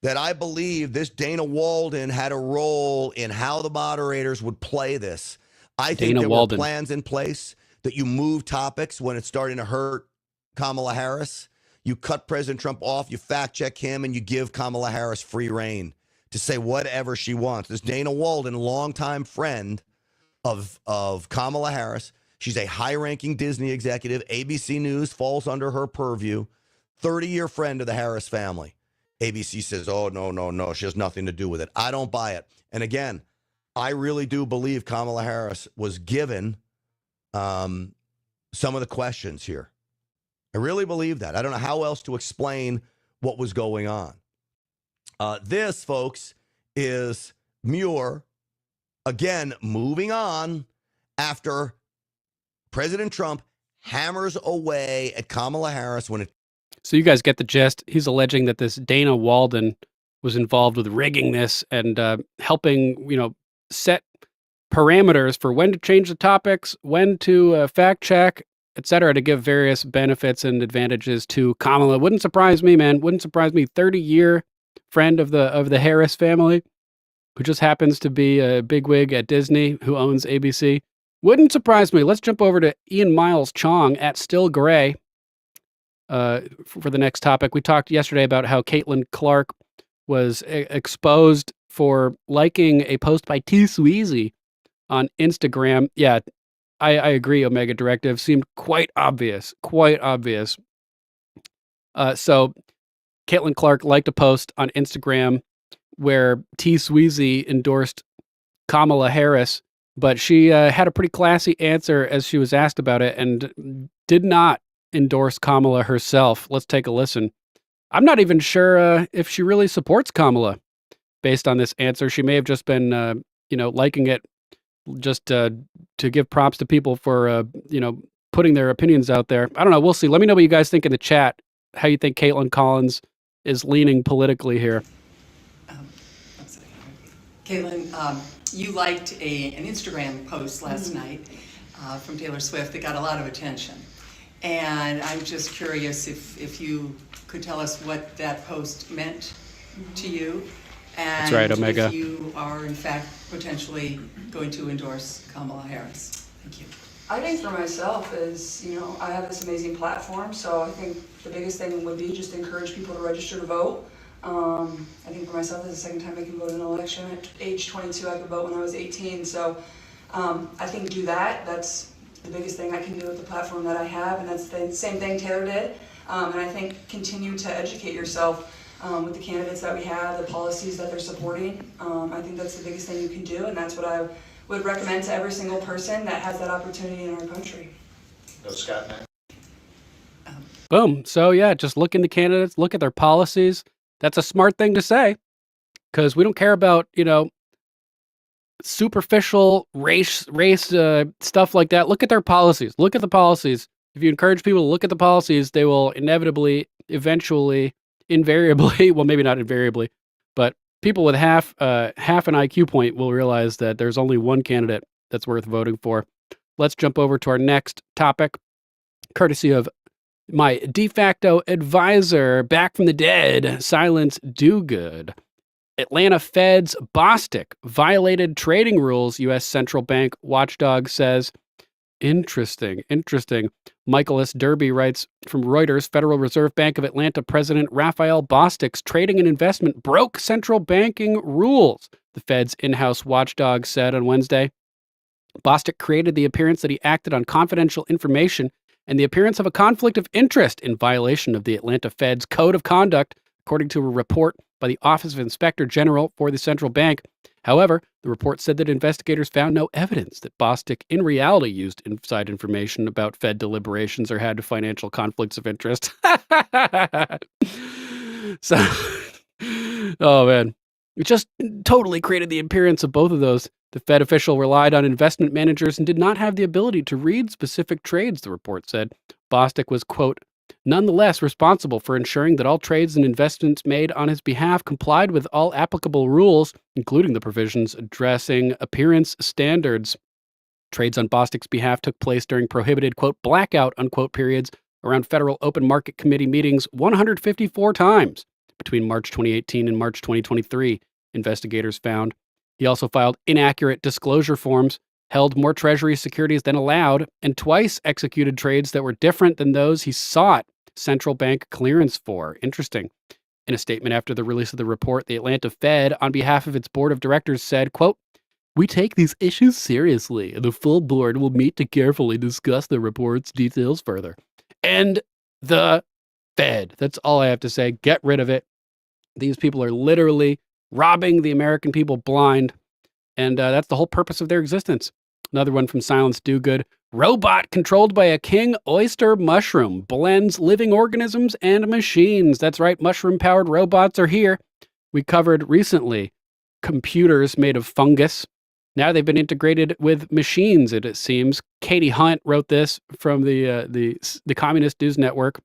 that I believe this Dana Walden had a role in how the moderators would play this. I think there were plans in place that you move topics when it's starting to hurt Kamala Harris. You cut President Trump off, you fact check him, and you give Kamala Harris free reign to say whatever she wants. This Dana Walden, longtime friend of Kamala Harris. She's a high-ranking Disney executive. ABC News falls under her purview. 30-year friend of the Harris family. ABC says, oh, no. She has nothing to do with it. I don't buy it. And again, I really do believe Kamala Harris was given some of the questions here. I really believe that. I don't know how else to explain what was going on. This, folks, is Muir, again, moving on after President Trump hammers away at Kamala Harris when it. So you guys get the gist. He's alleging that this Dana Walden was involved with rigging this and helping, set parameters for when to change the topics, when to fact check, et cetera, to give various benefits and advantages to Kamala. Wouldn't surprise me, man. Wouldn't surprise me. 30-year friend of the Harris family, who just happens to be a bigwig at Disney, who owns ABC. Wouldn't surprise me. Let's jump over to Ian Miles Chong at Still Gray for the next topic. We talked yesterday about how Caitlin Clark was exposed for liking a post by T. Sweezy on Instagram. Yeah, I agree, Omega Directive. Seemed quite obvious. So Caitlin Clark liked a post on Instagram where T. Sweezy endorsed Kamala Harris, but she had a pretty classy answer as she was asked about it and did not endorse Kamala herself. Let's take a listen. I'm not even sure if she really supports Kamala based on this answer. She may have just been, liking it just to give props to people for, putting their opinions out there. I don't know. We'll see. Let me know what you guys think in the chat, how you think Caitlin Collins is leaning politically here. Caitlin, you liked an Instagram post last night from Taylor Swift that got a lot of attention. And I'm just curious if you could tell us what that post meant to you. And that's right, Omega. If you are, in fact, potentially going to endorse Kamala Harris. Thank you. I think for myself is, I have this amazing platform, so I think the biggest thing would be just to encourage people to register to vote. I think for myself, this is the second time I can vote in an election. At age 22, I could vote when I was 18, so I think do that. That's the biggest thing I can do with the platform that I have, and that's the same thing Taylor did. And I think continue to educate yourself with the candidates that we have, the policies that they're supporting. I think that's the biggest thing you can do, and that's what I would recommend to every single person that has that opportunity in our country. Go Scott. Boom. So yeah, just look into candidates, look at their policies. That's a smart thing to say, because we don't care about, superficial race stuff like that. Look at their policies. Look at the policies. If you encourage people to look at the policies, they will inevitably, eventually, invariably, well, maybe not invariably, but people with half an IQ point will realize that there's only one candidate that's worth voting for. Let's jump over to our next topic, courtesy of My de facto advisor, back from the dead, silence Dogood. Atlanta Fed's Bostic violated trading rules, U.S. central bank watchdog says. Interesting. Michael S. Derby writes from Reuters, Federal Reserve Bank of Atlanta President Raphael Bostic's trading and investment broke central banking rules, the Fed's in-house watchdog said on Wednesday. Bostic created the appearance that he acted on confidential information and the appearance of a conflict of interest in violation of the Atlanta Fed's Code of Conduct, according to a report by the Office of Inspector General for the central bank. However, the report said that investigators found no evidence that Bostic in reality used inside information about Fed deliberations or had financial conflicts of interest. So, oh man, it just totally created the appearance of both of those. The Fed official relied on investment managers and did not have the ability to read specific trades, the report said. Bostic was, quote, nonetheless responsible for ensuring that all trades and investments made on his behalf complied with all applicable rules, including the provisions addressing appearance standards. Trades on Bostic's behalf took place during prohibited, quote, blackout, unquote, periods around Federal Open Market Committee meetings 154 times between March 2018 and March 2023, investigators found. He also filed inaccurate disclosure forms, held more Treasury securities than allowed, and twice executed trades that were different than those he sought central bank clearance for. Interesting. In a statement after the release of the report, the Atlanta Fed, on behalf of its board of directors, said, quote, we take these issues seriously, and the full board will meet to carefully discuss the report's details further. And the Fed. That's all I have to say. Get rid of it. These people are literally robbing the American people blind, and that's the whole purpose of their existence. Another one from Silence Dogood. Robot controlled by a king oyster mushroom blends living organisms and machines. That's right, mushroom-powered robots are here. We covered recently computers made of fungus. Now they've been integrated with machines, it seems. Katie Hunt wrote this from the Communist News Network.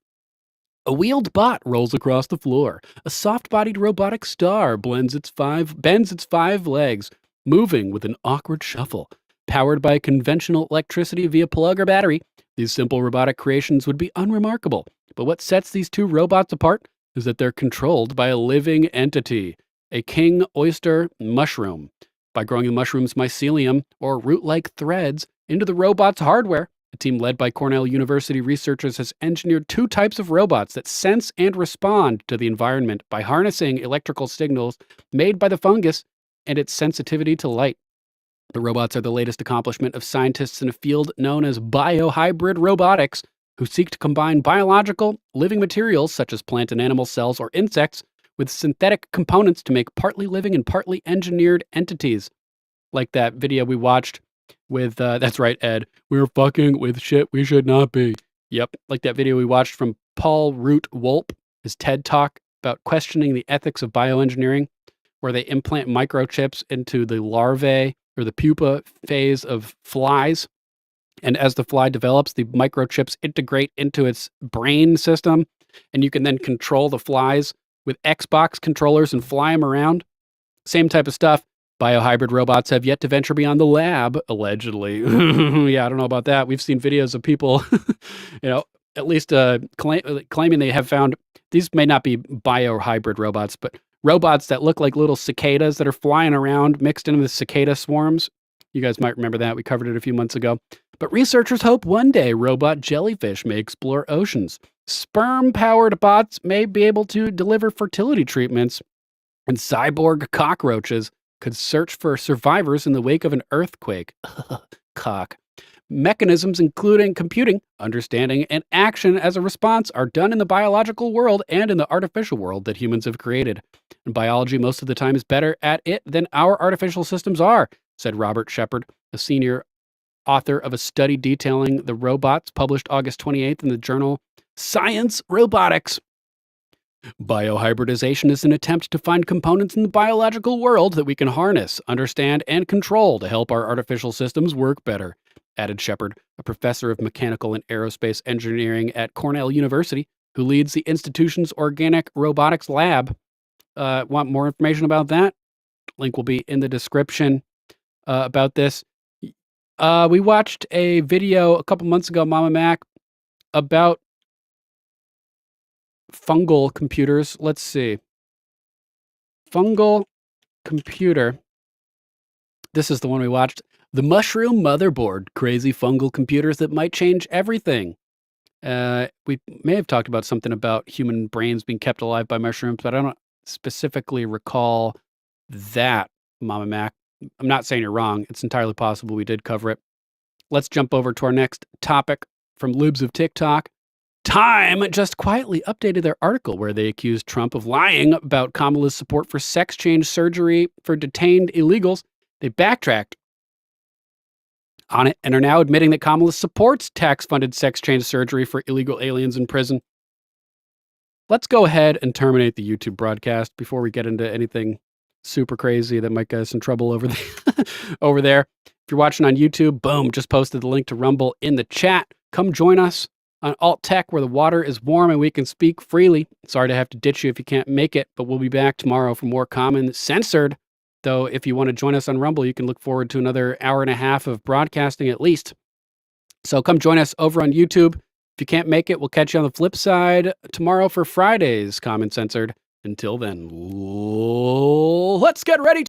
A wheeled bot rolls across the floor. A soft-bodied robotic star bends its five legs, moving with an awkward shuffle. Powered by conventional electricity via plug or battery, these simple robotic creations would be unremarkable. But what sets these two robots apart is that they're controlled by a living entity, a king oyster mushroom. By growing the mushroom's mycelium, or root-like threads, into the robot's hardware, a team led by Cornell University researchers has engineered two types of robots that sense and respond to the environment by harnessing electrical signals made by the fungus and its sensitivity to light. The robots are the latest accomplishment of scientists in a field known as biohybrid robotics, who seek to combine biological, living materials such as plant and animal cells or insects with synthetic components to make partly living and partly engineered entities. Like that video we watched with, that's right, Ed, we're fucking with shit we should not be. Yep, like that video we watched from Paul Root Wolpe, his TED Talk about questioning the ethics of bioengineering, where they implant microchips into the larvae or the pupa phase of flies. And as the fly develops, the microchips integrate into its brain system, and you can then control the flies with Xbox controllers and fly them around. Same type of stuff. Biohybrid robots have yet to venture beyond the lab, allegedly. Yeah, I don't know about that. We've seen videos of people, at least claiming they have found, these may not be biohybrid robots, but robots that look like little cicadas that are flying around mixed into the cicada swarms. You guys might remember that. We covered it a few months ago. But researchers hope one day robot jellyfish may explore oceans. Sperm-powered bots may be able to deliver fertility treatments, and cyborg cockroaches could search for survivors in the wake of an earthquake. Cock. Mechanisms including computing, understanding, and action as a response are done in the biological world and in the artificial world that humans have created. And biology most of the time is better at it than our artificial systems are, said Robert Shepard, a senior author of a study detailing the robots published August 28th in the journal Science Robotics. Biohybridization is an attempt to find components in the biological world that we can harness, understand, and control to help our artificial systems work better, added Shepard, a professor of mechanical and aerospace engineering at Cornell University, who leads the institution's organic robotics lab. Want more information about that? Link will be in the description about this. We watched a video a couple months ago, Mama Mac, about fungal computers. Let's see. Fungal computer. This is the one we watched. The mushroom motherboard. Crazy fungal computers that might change everything. We may have talked about something about human brains being kept alive by mushrooms, but I don't specifically recall that, Mama Mac. I'm not saying you're wrong. It's entirely possible we did cover it. Let's jump over to our next topic from Lubes of TikTok. Time just quietly updated their article where they accused Trump of lying about Kamala's support for sex change surgery for detained illegals. They backtracked on it and are now admitting that Kamala supports tax-funded sex change surgery for illegal aliens in prison. Let's go ahead and terminate the YouTube broadcast before we get into anything super crazy that might get us in trouble over over there. If you're watching on YouTube, boom, just posted the link to Rumble in the chat. Come join us on Alt Tech where the water is warm and we can speak freely. Sorry to have to ditch you if you can't make it, but we'll be back tomorrow for more Common Censored. Though if you want to join us on Rumble, you can look forward to another hour and a half of broadcasting at least. So come join us over on YouTube. If you can't make it, we'll catch you on the flip side tomorrow for Friday's Common Censored. Until then, let's get ready